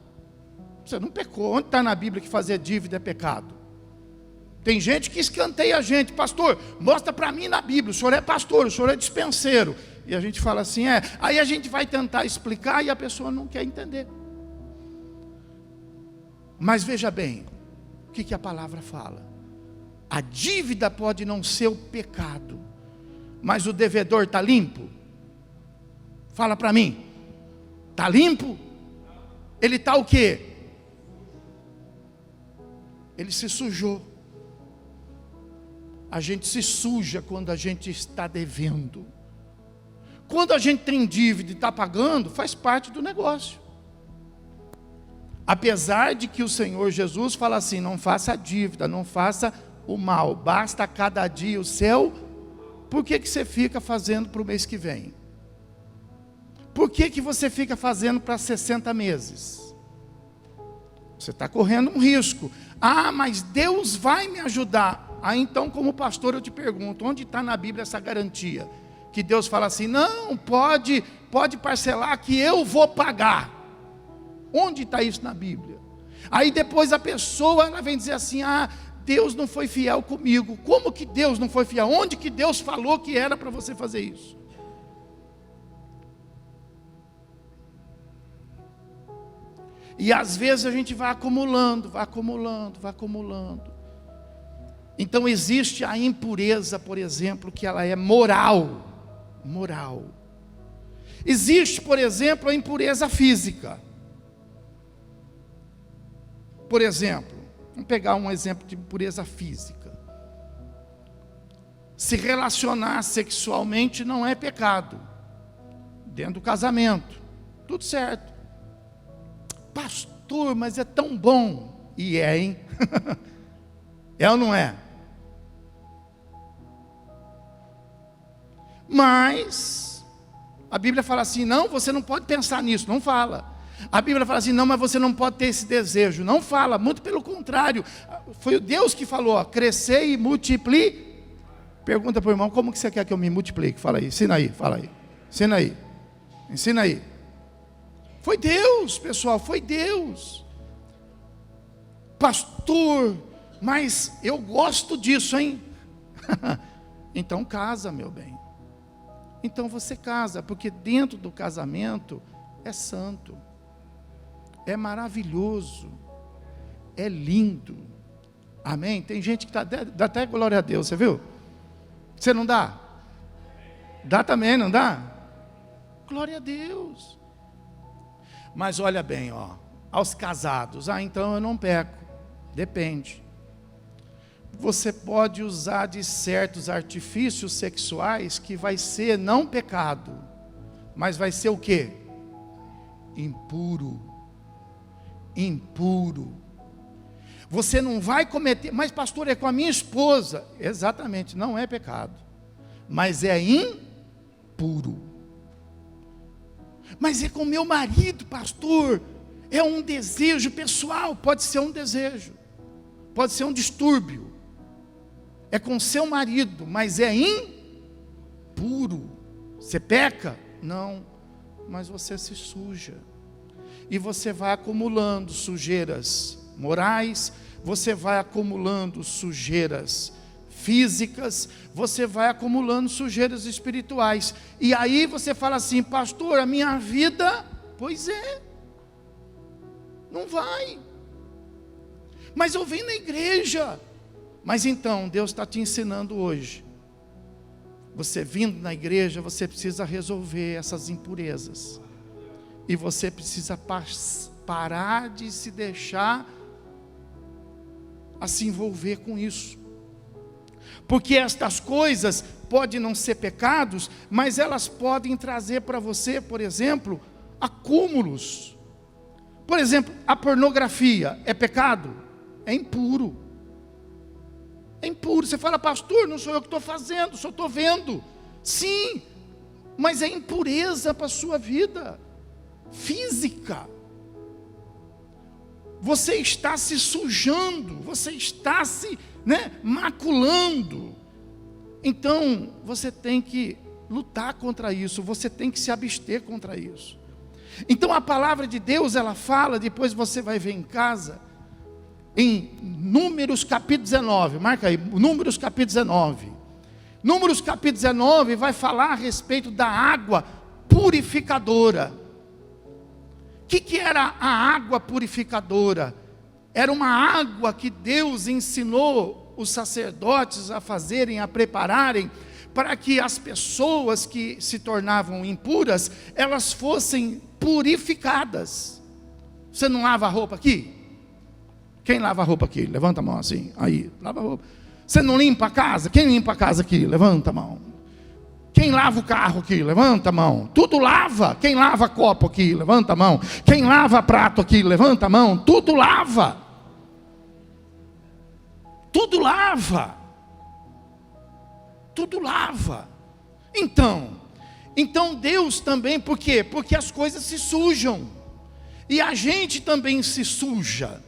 Você não pecou. Onde está na Bíblia que fazer dívida é pecado? Tem gente que escanteia a gente. Pastor, mostra para mim na Bíblia. O senhor é pastor, o senhor é dispenseiro. E a gente fala assim, Aí a gente vai tentar explicar e a pessoa não quer entender. Mas veja bem, o que a palavra fala? A dívida pode não ser o pecado, mas o devedor está limpo? Fala para mim. Está limpo? Ele está o quê? Ele se sujou. A gente se suja quando a gente está devendo. Quando a gente tem dívida e está pagando, faz parte do negócio. Apesar de que o Senhor Jesus fala assim, não faça dívida, não faça o mal, basta cada dia o seu. Por que você fica fazendo para o mês que vem? Por que você fica fazendo para 60 meses? Você está correndo um risco. Mas Deus vai me ajudar. Então como pastor eu te pergunto, onde está na Bíblia essa garantia? Que Deus fala assim, não, pode parcelar que eu vou pagar. Onde está isso na Bíblia? Aí depois a pessoa ela vem dizer assim, Deus não foi fiel comigo. Como que Deus não foi fiel? Onde que Deus falou que era para você fazer isso? E às vezes a gente vai acumulando. Então existe a impureza, por exemplo, que ela é moral. Existe, por exemplo, a impureza física. Por exemplo, vamos pegar um exemplo de impureza física. Se relacionar sexualmente não é pecado. Dentro do casamento, tudo certo. Pastor, mas é tão bom. E é, hein? É ou não é? Mas a Bíblia fala assim, não, você não pode pensar nisso, não fala. A Bíblia fala assim, não, mas você não pode ter esse desejo, não fala, muito pelo contrário. Foi o Deus que falou, crescer e multiplicar. Pergunta para o irmão, como que você quer que eu me multiplique? Fala aí, ensina aí, ensina aí. Foi Deus, pessoal, foi Deus. Pastor, mas eu gosto disso, hein? Então casa, meu bem. Então você casa, porque dentro do casamento é santo, é maravilhoso, é lindo. Amém? Tem gente que dá até glória a Deus, você viu? Você não dá? Dá também, não dá? Glória a Deus. Mas olha bem, aos casados, então eu não peco. Depende. Você pode usar de certos artifícios sexuais que vai ser não pecado, mas vai ser o quê? Impuro. Você não vai cometer, mas pastor, é com a minha esposa. Exatamente, não é pecado, mas é impuro. Mas é com meu marido, pastor, é um desejo pessoal. Pode ser um desejo, pode ser um distúrbio. É com seu marido, mas é impuro. Você peca? Não, mas você se suja. E você vai acumulando sujeiras morais, você vai acumulando sujeiras físicas, você vai acumulando sujeiras espirituais. E aí você fala assim, pastor, a minha vida, pois é. Não vai. Mas eu vim na igreja. Mas então, Deus está te ensinando hoje. Você vindo na igreja, você precisa resolver essas impurezas. E você precisa parar de se deixar a se envolver com isso. Porque estas coisas podem não ser pecados, mas elas podem trazer para você, por exemplo, acúmulos. Por exemplo, a pornografia é pecado? É impuro. É impuro. Você fala, pastor, não sou eu que estou fazendo, só estou vendo. Sim, mas é impureza para a sua vida física. Você está se sujando, você está se maculando. Então, você tem que lutar contra isso, você tem que se abster contra isso. Então, a palavra de Deus, ela fala, depois você vai ver em casa, em Números capítulo 19, marca aí, Números capítulo 19. Números capítulo 19 vai falar a respeito da água purificadora. O que era a água purificadora? Era uma água que Deus ensinou os sacerdotes a fazerem, a prepararem, para que as pessoas que se tornavam impuras, elas fossem purificadas. Você não lava a roupa aqui? Quem lava a roupa aqui? Levanta a mão assim, aí, lava a roupa. Você não limpa a casa? Quem limpa a casa aqui? Levanta a mão. Quem lava o carro aqui? Levanta a mão. Tudo lava. Quem lava copo aqui? Levanta a mão. Quem lava prato aqui? Levanta a mão. Tudo lava. Tudo lava. Tudo lava. Então Deus também, por quê? Porque as coisas se sujam. E a gente também se suja.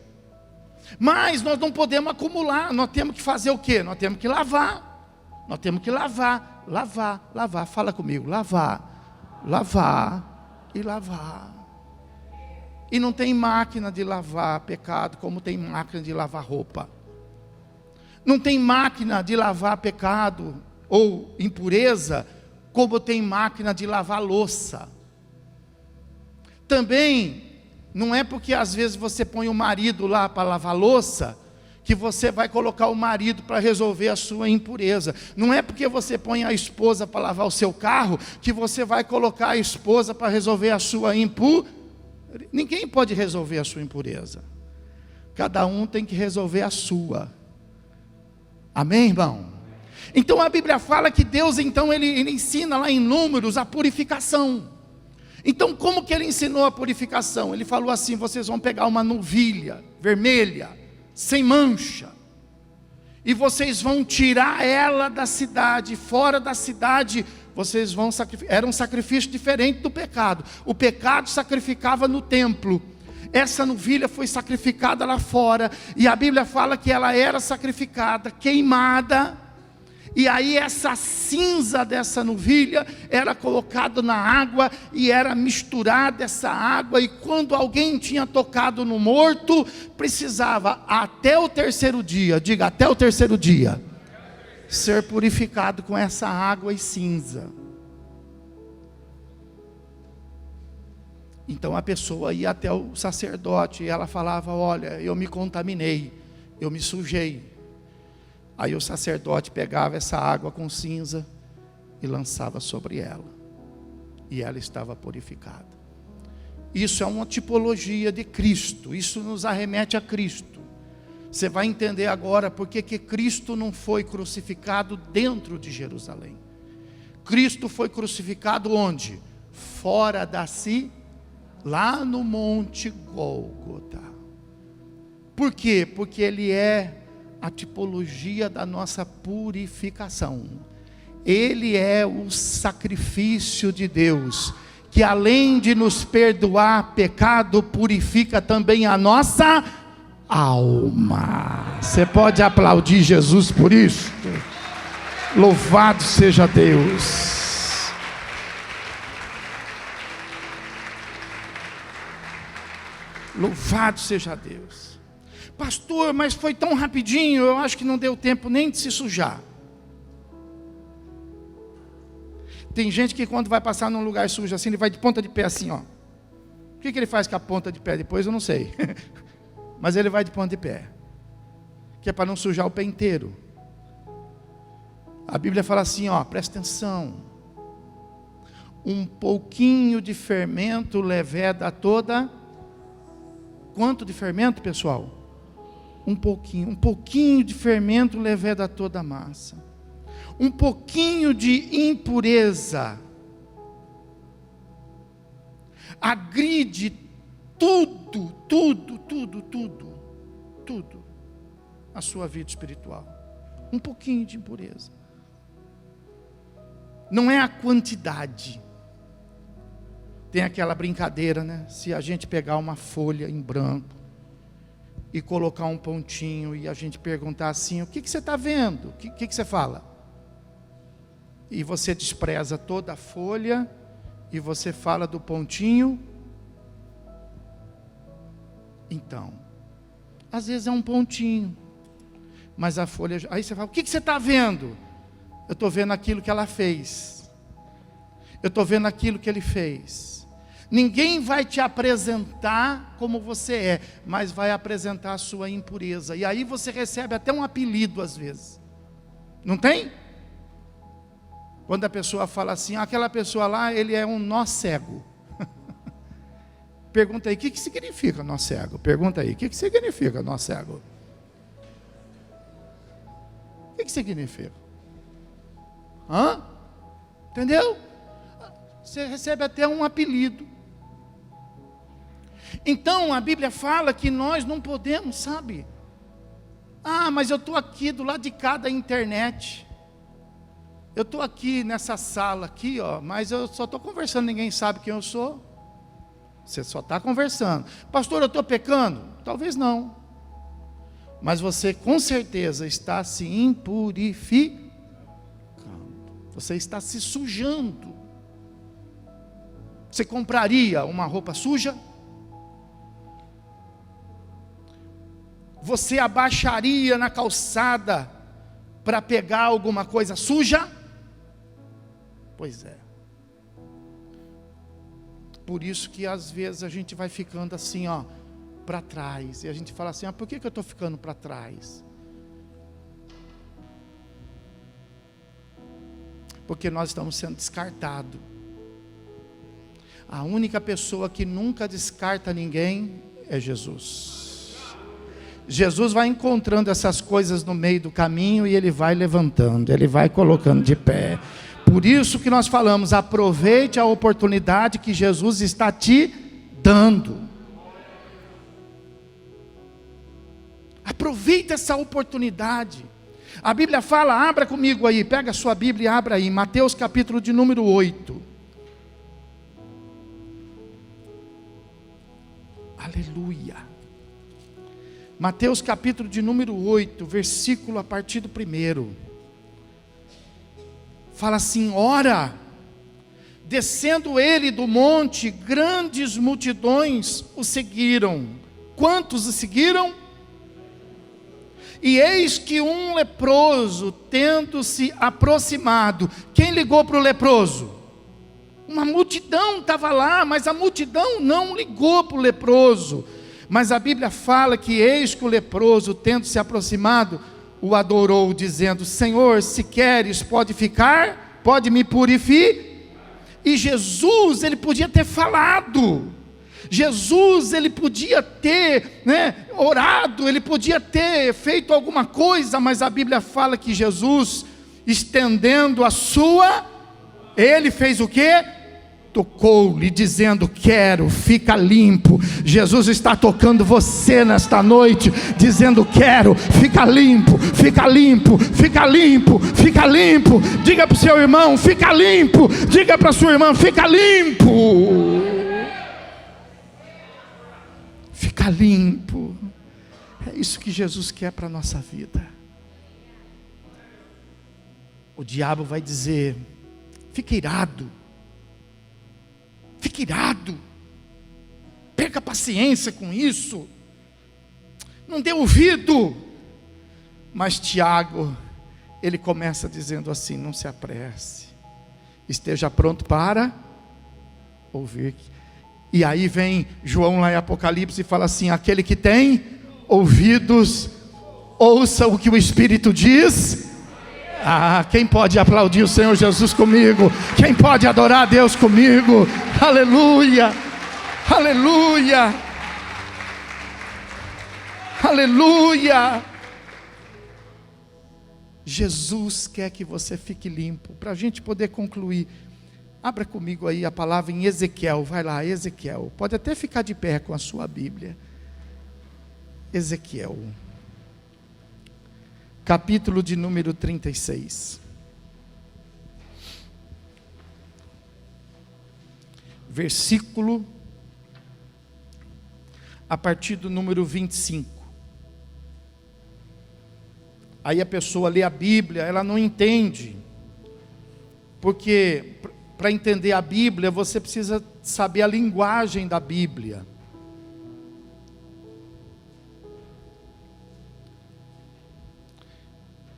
Mas nós não podemos acumular, nós temos que fazer o quê? Nós temos que lavar. Nós temos que lavar. Fala comigo, lavar e lavar. E não tem máquina de lavar pecado como tem máquina de lavar roupa. Não tem máquina de lavar pecado ou impureza como tem máquina de lavar louça. Também não é porque às vezes você põe o marido lá para lavar louça, que você vai colocar o marido para resolver a sua impureza. Não é porque você põe a esposa para lavar o seu carro, que você vai colocar a esposa para resolver a sua impureza. Ninguém pode resolver a sua impureza. Cada um tem que resolver a sua. Amém, irmão? Então a Bíblia fala que Deus, então, ele ensina lá em Números a purificação. Então, como que ele ensinou a purificação? Ele falou assim: vocês vão pegar uma novilha vermelha, sem mancha, e vocês vão tirar ela da cidade. Fora da cidade, vocês vão sacrificar. Era um sacrifício diferente do pecado. O pecado sacrificava no templo. Essa novilha foi sacrificada lá fora, e a Bíblia fala que ela era sacrificada, queimada. E aí essa cinza dessa novilha era colocada na água e era misturada essa água, e quando alguém tinha tocado no morto, precisava até o terceiro dia, diga até o terceiro dia, ser purificado com essa água e cinza. Então a pessoa ia até o sacerdote e ela falava: olha, eu me contaminei, eu me sujei. Aí o sacerdote pegava essa água com cinza e lançava sobre ela, e ela estava purificada. Isso é uma tipologia de Cristo, isso nos arremete a Cristo. Você vai entender agora porque que Cristo não foi crucificado dentro de Jerusalém. Cristo foi crucificado onde? Fora da cidade, lá no Monte Gólgota. Por quê? Porque ele é a tipologia da nossa purificação. Ele é o sacrifício de Deus, que além de nos perdoar pecado, purifica também a nossa alma. Você pode aplaudir Jesus por isso? Louvado seja Deus. Louvado seja Deus. Pastor, mas foi tão rapidinho, eu acho que não deu tempo nem de se sujar. Tem gente que quando vai passar num lugar sujo assim, ele vai de ponta de pé assim, ó. O que ele faz com a ponta de pé depois, eu não sei. Mas ele vai de ponta de pé. Que é para não sujar o pé inteiro. A Bíblia fala assim, ó, presta atenção. Um pouquinho de fermento leveda toda. Quanto de fermento, pessoal? Um pouquinho de fermento leveda toda a massa. Um pouquinho de impureza agride tudo a sua vida espiritual. Um pouquinho de impureza. Não é a quantidade. Tem aquela brincadeira, né? Se a gente pegar uma folha em branco e colocar um pontinho e a gente perguntar assim, o que você está vendo? O que você fala? E você despreza toda a folha e você fala do pontinho. Então, às vezes é um pontinho, mas a folha, aí você fala, o que você está vendo? Eu estou vendo aquilo que ela fez, eu estou vendo aquilo que ele fez. Ninguém vai te apresentar como você é, mas vai apresentar a sua impureza, e aí você recebe até um apelido às vezes, não tem? Quando a pessoa fala assim, aquela pessoa lá, ele é um nó cego. Pergunta aí, o que significa nó cego? Pergunta aí, o que significa nó cego? O que significa? Hã? Entendeu? Você recebe até um apelido. Então a Bíblia fala que nós não podemos, sabe? Ah, mas eu estou aqui do lado de cá da internet. Eu estou aqui nessa sala aqui, ó, mas eu só estou conversando, ninguém sabe quem eu sou. Você só está conversando. Pastor, eu estou pecando? Talvez não. Mas você com certeza está se impurificando. Você está se sujando. Você compraria uma roupa suja? Você abaixaria na calçada para pegar alguma coisa suja? Pois é. Por isso que às vezes a gente vai ficando assim, ó, para trás. E a gente fala assim, por que eu estou ficando para trás? Porque nós estamos sendo descartados. A única pessoa que nunca descarta ninguém é Jesus. Jesus vai encontrando essas coisas no meio do caminho e Ele vai levantando, Ele vai colocando de pé. Por isso que nós falamos, aproveite a oportunidade que Jesus está te dando. Aproveite essa oportunidade. A Bíblia fala, abra comigo aí, pega a sua Bíblia e abra aí, Mateus capítulo de número 8. Aleluia. Mateus capítulo de número 8, versículo a partir do 1. Fala assim, ora, descendo ele do monte, grandes multidões o seguiram. Quantos o seguiram? E eis que um leproso, tendo se aproximado, quem ligou para o leproso? Uma multidão estava lá, mas a multidão não ligou para o leproso. Mas a Bíblia fala que eis que o leproso, tendo se aproximado, o adorou, dizendo, Senhor, se queres, pode ficar, pode me purificar. E Jesus, ele podia ter falado. Jesus, ele podia ter, orado, ele podia ter feito alguma coisa, mas a Bíblia fala que Jesus, estendendo a sua, ele fez o quê? Tocou-lhe, dizendo, quero, fica limpo. Jesus está tocando você nesta noite, dizendo, quero, fica limpo, fica limpo, fica limpo, fica limpo. Diga para o seu irmão, fica limpo. Diga para a sua irmã, fica limpo. Fica limpo. É isso que Jesus quer para a nossa vida. O diabo vai dizer, fica irado. Fique irado, perca paciência com isso, não dê ouvido. Mas Tiago, ele começa dizendo assim, não se apresse, esteja pronto para ouvir. E aí vem João lá em Apocalipse e fala assim: aquele que tem ouvidos, ouça o que o Espírito diz. Quem pode aplaudir o Senhor Jesus comigo? Quem pode adorar a Deus comigo? Aleluia, aleluia, aleluia. Jesus quer que você fique limpo. Para a gente poder concluir, abra comigo aí a palavra em Ezequiel. Vai lá, Ezequiel. Pode até ficar de pé com a sua Bíblia. Ezequiel, capítulo de número 36. Versículo a partir do número 25. Aí a pessoa lê a Bíblia, ela não entende, porque para entender a Bíblia, você precisa saber a linguagem da Bíblia.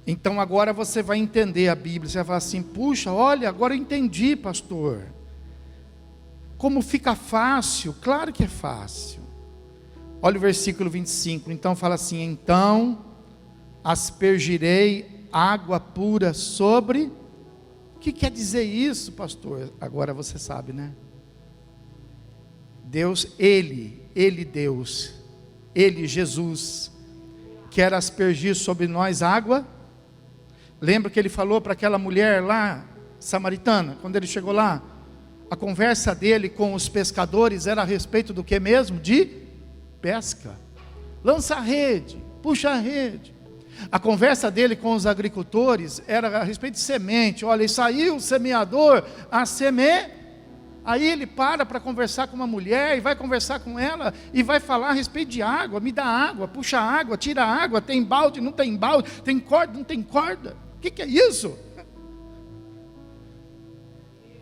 Então agora você vai entender a Bíblia, você vai falar assim: puxa, olha, agora eu entendi, pastor. Como fica fácil? Claro que é fácil. Olha o versículo 25, então fala assim: então aspergirei água pura sobre... O que quer dizer isso, pastor? Agora você sabe, né? Deus, Ele Deus, Ele, Jesus, quer aspergir sobre nós água. Lembra que Ele falou para aquela mulher lá, samaritana, quando Ele chegou lá? A conversa dele com os pescadores era a respeito do que mesmo? De pesca. Lança a rede, puxa a rede. A conversa dele com os agricultores era a respeito de semente. Olha, e saiu o semeador a semear. Aí ele para conversar com uma mulher, e vai conversar com ela, e vai falar a respeito de água. Me dá água, puxa água, tira água, tem balde, não tem balde, tem corda, não tem corda. O que é isso?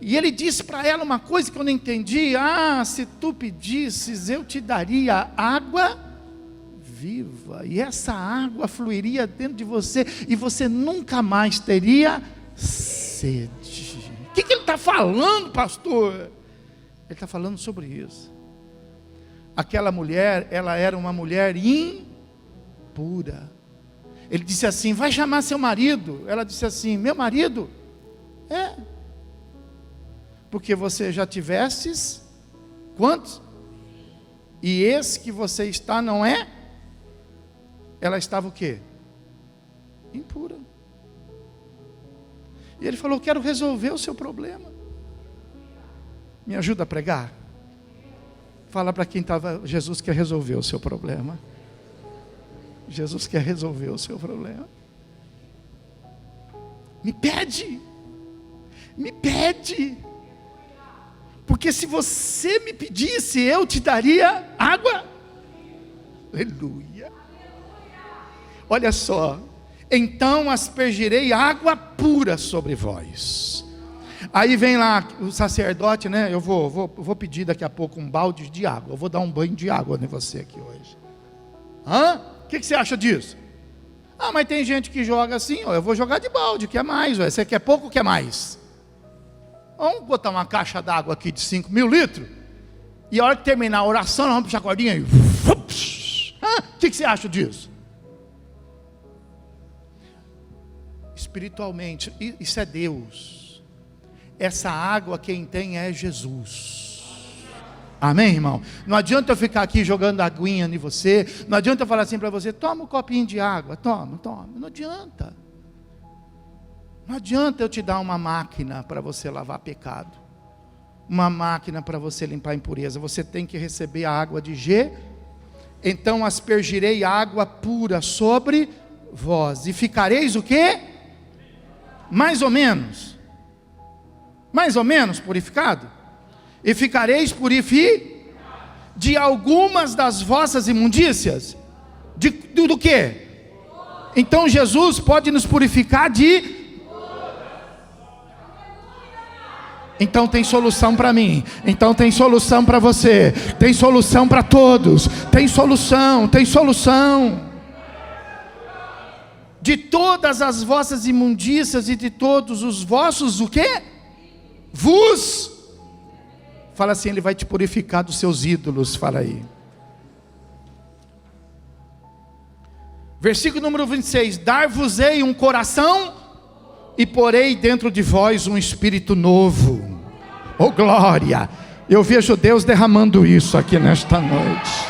E ele disse para ela uma coisa que eu não entendi: se tu pedisses, eu te daria água viva, e essa água fluiria dentro de você, e você nunca mais teria sede. O que ele está falando, pastor? Ele está falando sobre isso. Aquela mulher, ela era uma mulher impura. Ele disse assim: vai chamar seu marido. Ela disse assim: meu marido? Porque você já tivestes quantos? E esse que você está não é? Ela estava o quê? Impura. E ele falou: quero resolver o seu problema. Me ajuda a pregar? Fala para quem estava: Jesus quer resolver o seu problema. Jesus quer resolver o seu problema. Me pede. Me pede. Porque se me pedisse, eu te daria água. Aleluia. Olha só: então aspergirei água pura sobre vós. Aí vem lá o sacerdote, né? Eu vou pedir daqui a pouco um balde de água. Eu vou dar um banho de água em você aqui hoje. O que você acha disso? Mas tem gente que joga assim: eu vou jogar de balde, quer mais? Você quer pouco, quer mais? Vamos botar uma caixa d'água aqui de 5.000 litros, e a hora que terminar a oração, nós vamos puxar a cordinha e... O que você acha disso? Espiritualmente, isso é Deus. Essa água quem tem é Jesus. Amém, irmão? Não adianta eu ficar aqui jogando aguinha em você. Não adianta eu falar assim para você: toma um copinho de água, toma. Não adianta. Não adianta eu te dar uma máquina para você lavar pecado, uma máquina para você limpar impureza. Você tem que receber a água de G. Então aspergirei água pura sobre vós, e ficareis o quê? Mais ou menos purificado. E ficareis purificados de algumas das vossas imundícias. Do quê? Então Jesus pode nos purificar de... Então tem solução para mim, então tem solução para você, tem solução para todos, tem solução. De todas as vossas imundícias e de todos os vossos, o quê? Fala assim: Ele vai te purificar dos seus ídolos. Fala aí. Versículo número 26. Dar-vos-ei um coração e porei dentro de vós um espírito novo. Oh glória! Eu vejo Deus derramando isso aqui nesta noite.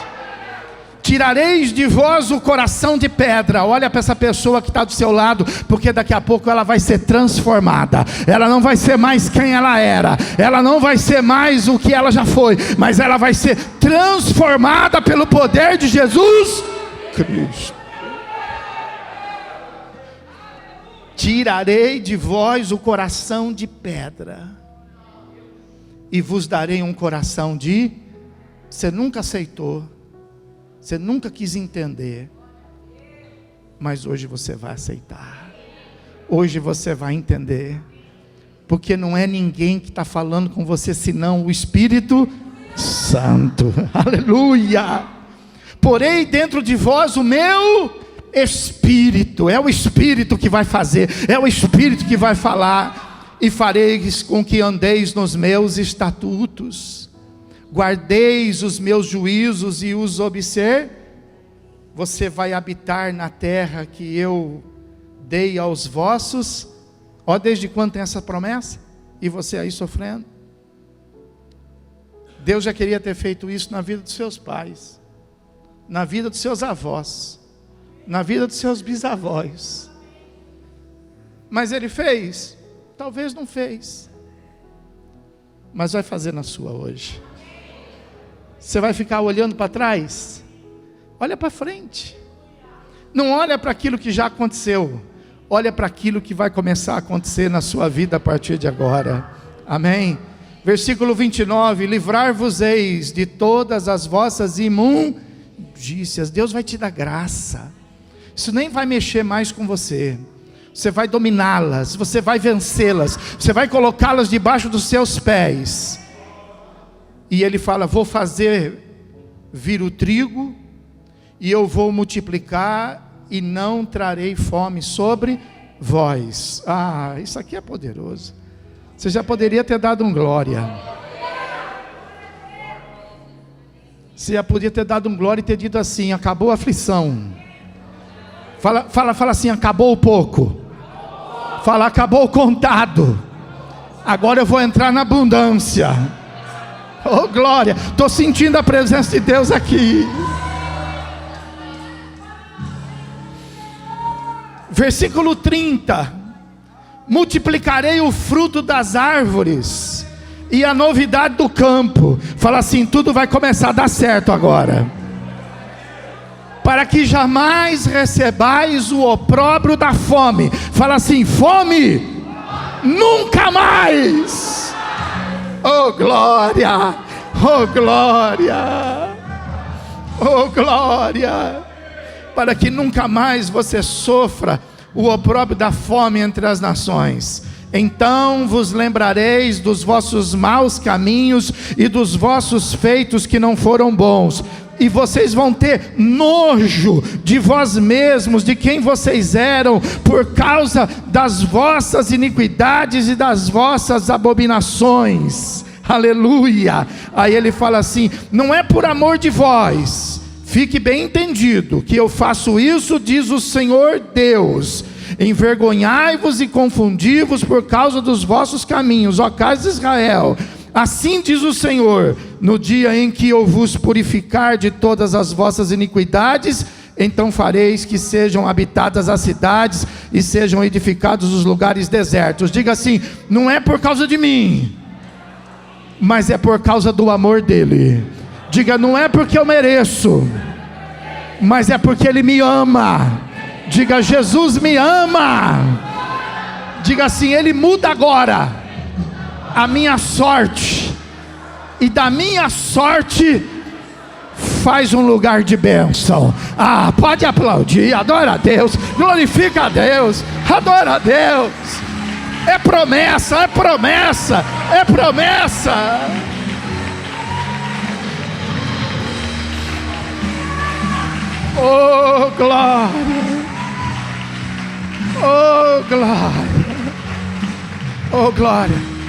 Tirareis de vós o coração de pedra. Olha para essa pessoa que está do seu lado, porque daqui a pouco ela vai ser transformada. Ela não vai ser mais quem ela era, ela não vai ser mais o que ela já foi, mas ela vai ser transformada pelo poder de Jesus Cristo. Tirarei de vós o coração de pedra e vos darei um coração de... Você nunca aceitou, você nunca quis entender, mas hoje você vai aceitar. Hoje você vai entender, porque não é ninguém que está falando com você, senão o Espírito Santo. Aleluia! Porei dentro de vós o meu Espírito. É o Espírito que vai fazer, é o Espírito que vai falar. E fareis com que andeis nos meus estatutos, guardeis os meus juízos e os observe. Você vai habitar na terra que eu dei aos vossos. Ó, desde quando tem essa promessa? E você aí sofrendo. Deus já queria ter feito isso na vida dos seus pais, na vida dos seus avós, na vida dos seus bisavós. Mas Ele fez? Talvez não fez, mas vai fazer na sua hoje. Você vai ficar olhando para trás? Olha para frente. Não olha para aquilo que já aconteceu, olha para aquilo que vai começar a acontecer na sua vida a partir de agora. Amém? Versículo 29. Livrar-vos-eis de todas as vossas imundícias. Deus vai te dar graça. Isso nem vai mexer mais com você. Você vai dominá-las, você vai vencê-las, você vai colocá-las debaixo dos seus pés. E Ele fala: vou fazer vir o trigo, e eu vou multiplicar, e não trarei fome sobre vós. Ah, isso aqui é poderoso. Você já poderia ter dado um glória. Você já podia ter dado um glória e ter dito assim: acabou a aflição. Fala assim: acabou o pouco. Fala: acabou o contado. Agora eu vou entrar na abundância. Oh glória, estou sentindo a presença de Deus aqui. Versículo 30. Multiplicarei o fruto das árvores e a novidade do campo. Fala assim: tudo vai começar a dar certo agora. Para que jamais recebais o opróbrio da fome. Fala assim: fome nunca mais. Oh glória, oh glória, oh glória. Para que nunca mais você sofra o opróbrio da fome entre as nações. Então vos lembrareis dos vossos maus caminhos e dos vossos feitos que não foram bons. E vocês vão ter nojo de vós mesmos, de quem vocês eram, por causa das vossas iniquidades e das vossas abominações. Aleluia. Aí ele fala assim: não é por amor de vós, fique bem entendido, que eu faço isso, diz o Senhor Deus. Envergonhai-vos e confundi-vos por causa dos vossos caminhos, ó casa de Israel. Assim diz o Senhor: no dia em que eu vos purificar de todas as vossas iniquidades, então fareis que sejam habitadas as cidades e sejam edificados os lugares desertos. Diga assim: não é por causa de mim, mas é por causa do amor dele. Diga: não é porque eu mereço, mas é porque Ele me ama. Diga: Jesus me ama. Diga assim: Ele muda agora a minha sorte, e da minha sorte faz um lugar de bênção. Ah, pode aplaudir, adora a Deus, glorifica a Deus, adora a Deus. É promessa, é promessa, é promessa. Oh glória, oh glória, oh glória.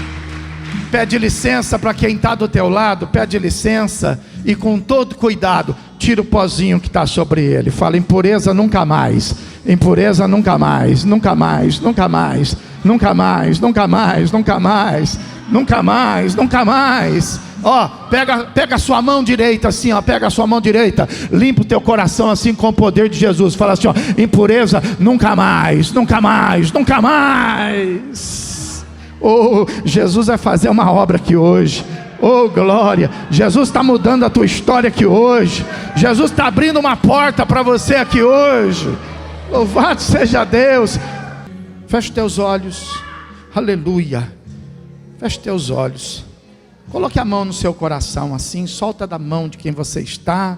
Pede licença para quem está do teu lado, pede licença e com todo cuidado, tira o pozinho que está sobre ele. Fala: impureza nunca mais, impureza nunca mais, nunca mais, nunca mais, nunca mais, nunca mais, nunca mais, nunca mais, nunca mais. Ó, pega a sua mão direita assim, ó, pega a sua mão direita, limpa o teu coração assim com o poder de Jesus. Fala assim, ó: impureza nunca mais, nunca mais, nunca mais. Oh, Jesus vai fazer uma obra aqui hoje. Oh, glória. Jesus está mudando a tua história aqui hoje. Jesus está abrindo uma porta para você aqui hoje. Louvado seja Deus. Feche teus olhos. Aleluia. Feche teus olhos. Coloque a mão no seu coração assim, solta da mão de quem você está.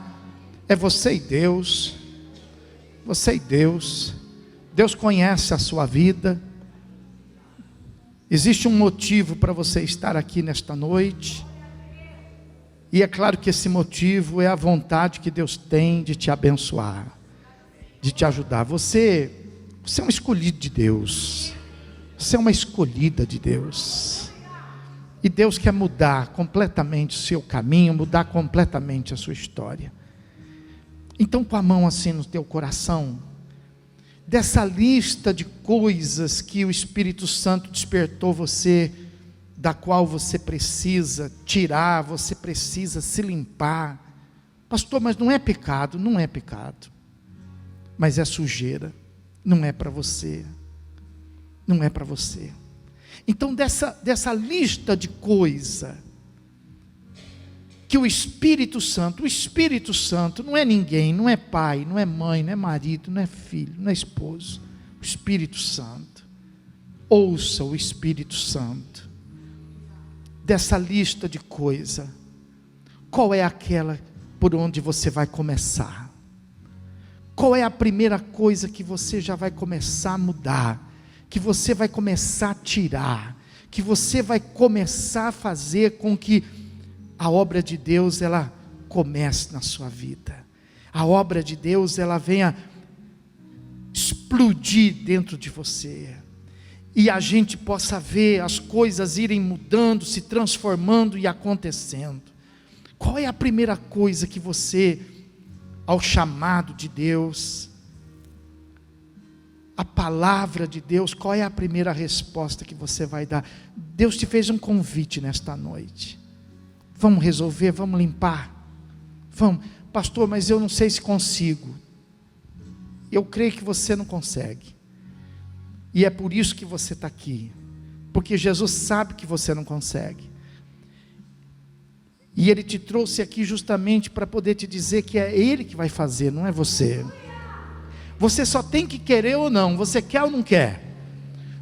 É você e Deus. Você e Deus. Deus conhece a sua vida. Existe um motivo para você estar aqui nesta noite. E é claro que esse motivo é a vontade que Deus tem de te abençoar, de te ajudar. Você é um escolhido de Deus. Você é uma escolhida de Deus. E Deus quer mudar completamente o seu caminho, mudar completamente a sua história. Então, com a mão assim no teu coração, dessa lista de coisas que o Espírito Santo despertou você, da qual você precisa tirar, você precisa se limpar. Pastor, mas não é pecado. Não é pecado, mas é sujeira. Não é para você. Não é para você. Então dessa lista de coisa que o Espírito Santo não é ninguém, não é pai, não é mãe, não é marido, não é filho, não é esposo. O Espírito Santo. Ouça o Espírito Santo. Dessa lista de coisa, qual é aquela por onde você vai começar? Qual é a primeira coisa que você já vai começar a mudar? Que você vai começar a tirar, que você vai começar a fazer com que a obra de Deus, ela comece na sua vida. A obra de Deus, ela venha explodir dentro de você. E a gente possa ver as coisas irem mudando, se transformando e acontecendo. Qual é a primeira coisa que você, ao chamado de Deus, a palavra de Deus, qual é a primeira resposta que você vai dar? Deus te fez um convite nesta noite. Vamos resolver, vamos limpar. Vamos, pastor, mas eu não sei se consigo. Eu creio que você não consegue. E é por isso que você está aqui. Porque Jesus sabe que você não consegue. E Ele te trouxe aqui justamente para poder te dizer que é Ele que vai fazer, não é você. Você só tem que querer ou não. Você quer ou não quer?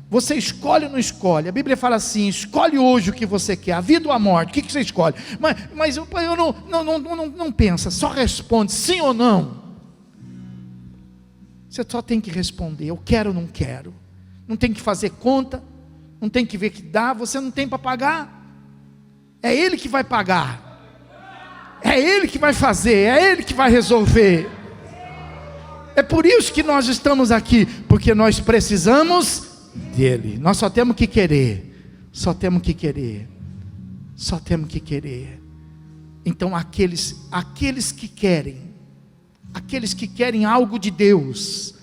Você escolhe ou não escolhe? A Bíblia fala assim: escolhe hoje o que você quer, a vida ou a morte. O que você escolhe? Mas eu não pensa, só responde sim ou não. Você só tem que responder: eu quero ou não quero. Não tem que fazer conta, não tem que ver que dá, você não tem para pagar. É Ele que vai pagar. É Ele que vai fazer, é Ele que vai resolver. É por isso que nós estamos aqui, porque nós precisamos dEle. Nós só temos que querer, só temos que querer, só temos que querer. Então aqueles que querem algo de Deus,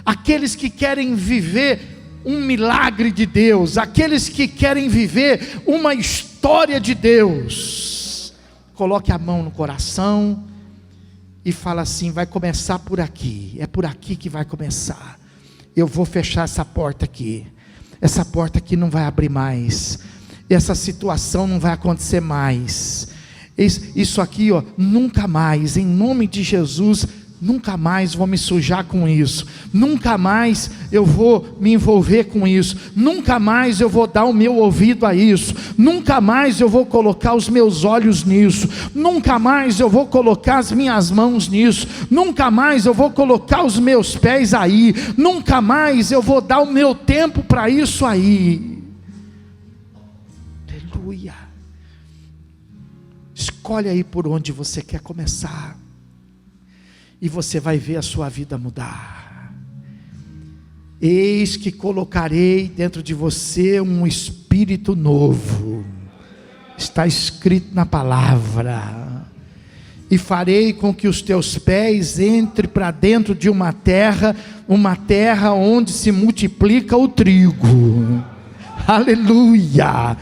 aqueles que querem viver um milagre de Deus, aqueles que querem viver uma história de Deus, coloque a mão no coração e fala assim: vai começar por aqui, é por aqui que vai começar. Eu vou fechar essa porta aqui não vai abrir mais, essa situação não vai acontecer mais, isso aqui, ó, nunca mais, em nome de Jesus, nunca mais vou me sujar com isso, nunca mais eu vou me envolver com isso, nunca mais eu vou dar o meu ouvido a isso, nunca mais eu vou colocar os meus olhos nisso, nunca mais eu vou colocar as minhas mãos nisso, nunca mais eu vou colocar os meus pés aí, nunca mais eu vou dar o meu tempo para isso aí. Aleluia. Escolhe aí por onde você quer começar, e você vai ver a sua vida mudar. Eis que colocarei dentro de você um espírito novo. está escrito na palavra. E farei com que os teus pés entrem para dentro de uma terra onde se multiplica o trigo. Aleluia!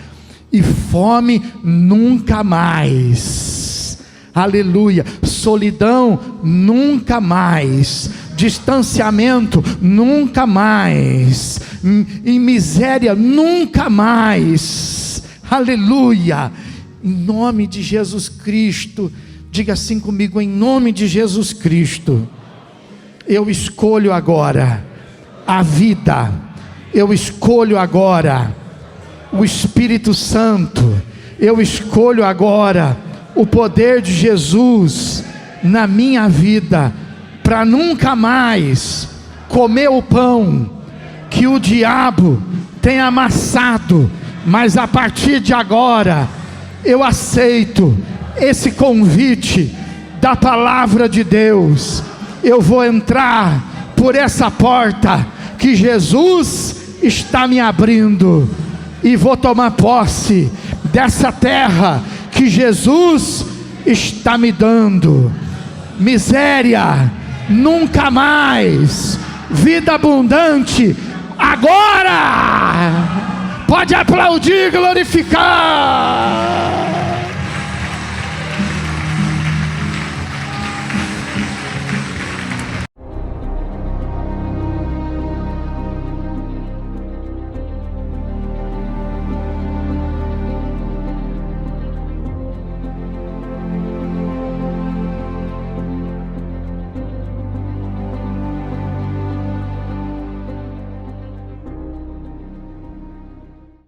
E fome nunca mais. Aleluia! Solidão nunca mais. Distanciamento nunca mais. E miséria nunca mais. Aleluia! Em nome de Jesus Cristo. Diga assim comigo: em nome de Jesus Cristo, eu escolho agora a vida, eu escolho agora o Espírito Santo, eu escolho agora o poder de Jesus na minha vida, para nunca mais comer o pão que o diabo tem amassado, mas a partir de agora eu aceito esse convite da palavra de Deus. Eu vou entrar por essa porta que Jesus está me abrindo, e vou tomar posse dessa terra que Jesus está me dando. Miséria nunca mais, vida abundante agora. Pode aplaudir, glorificar.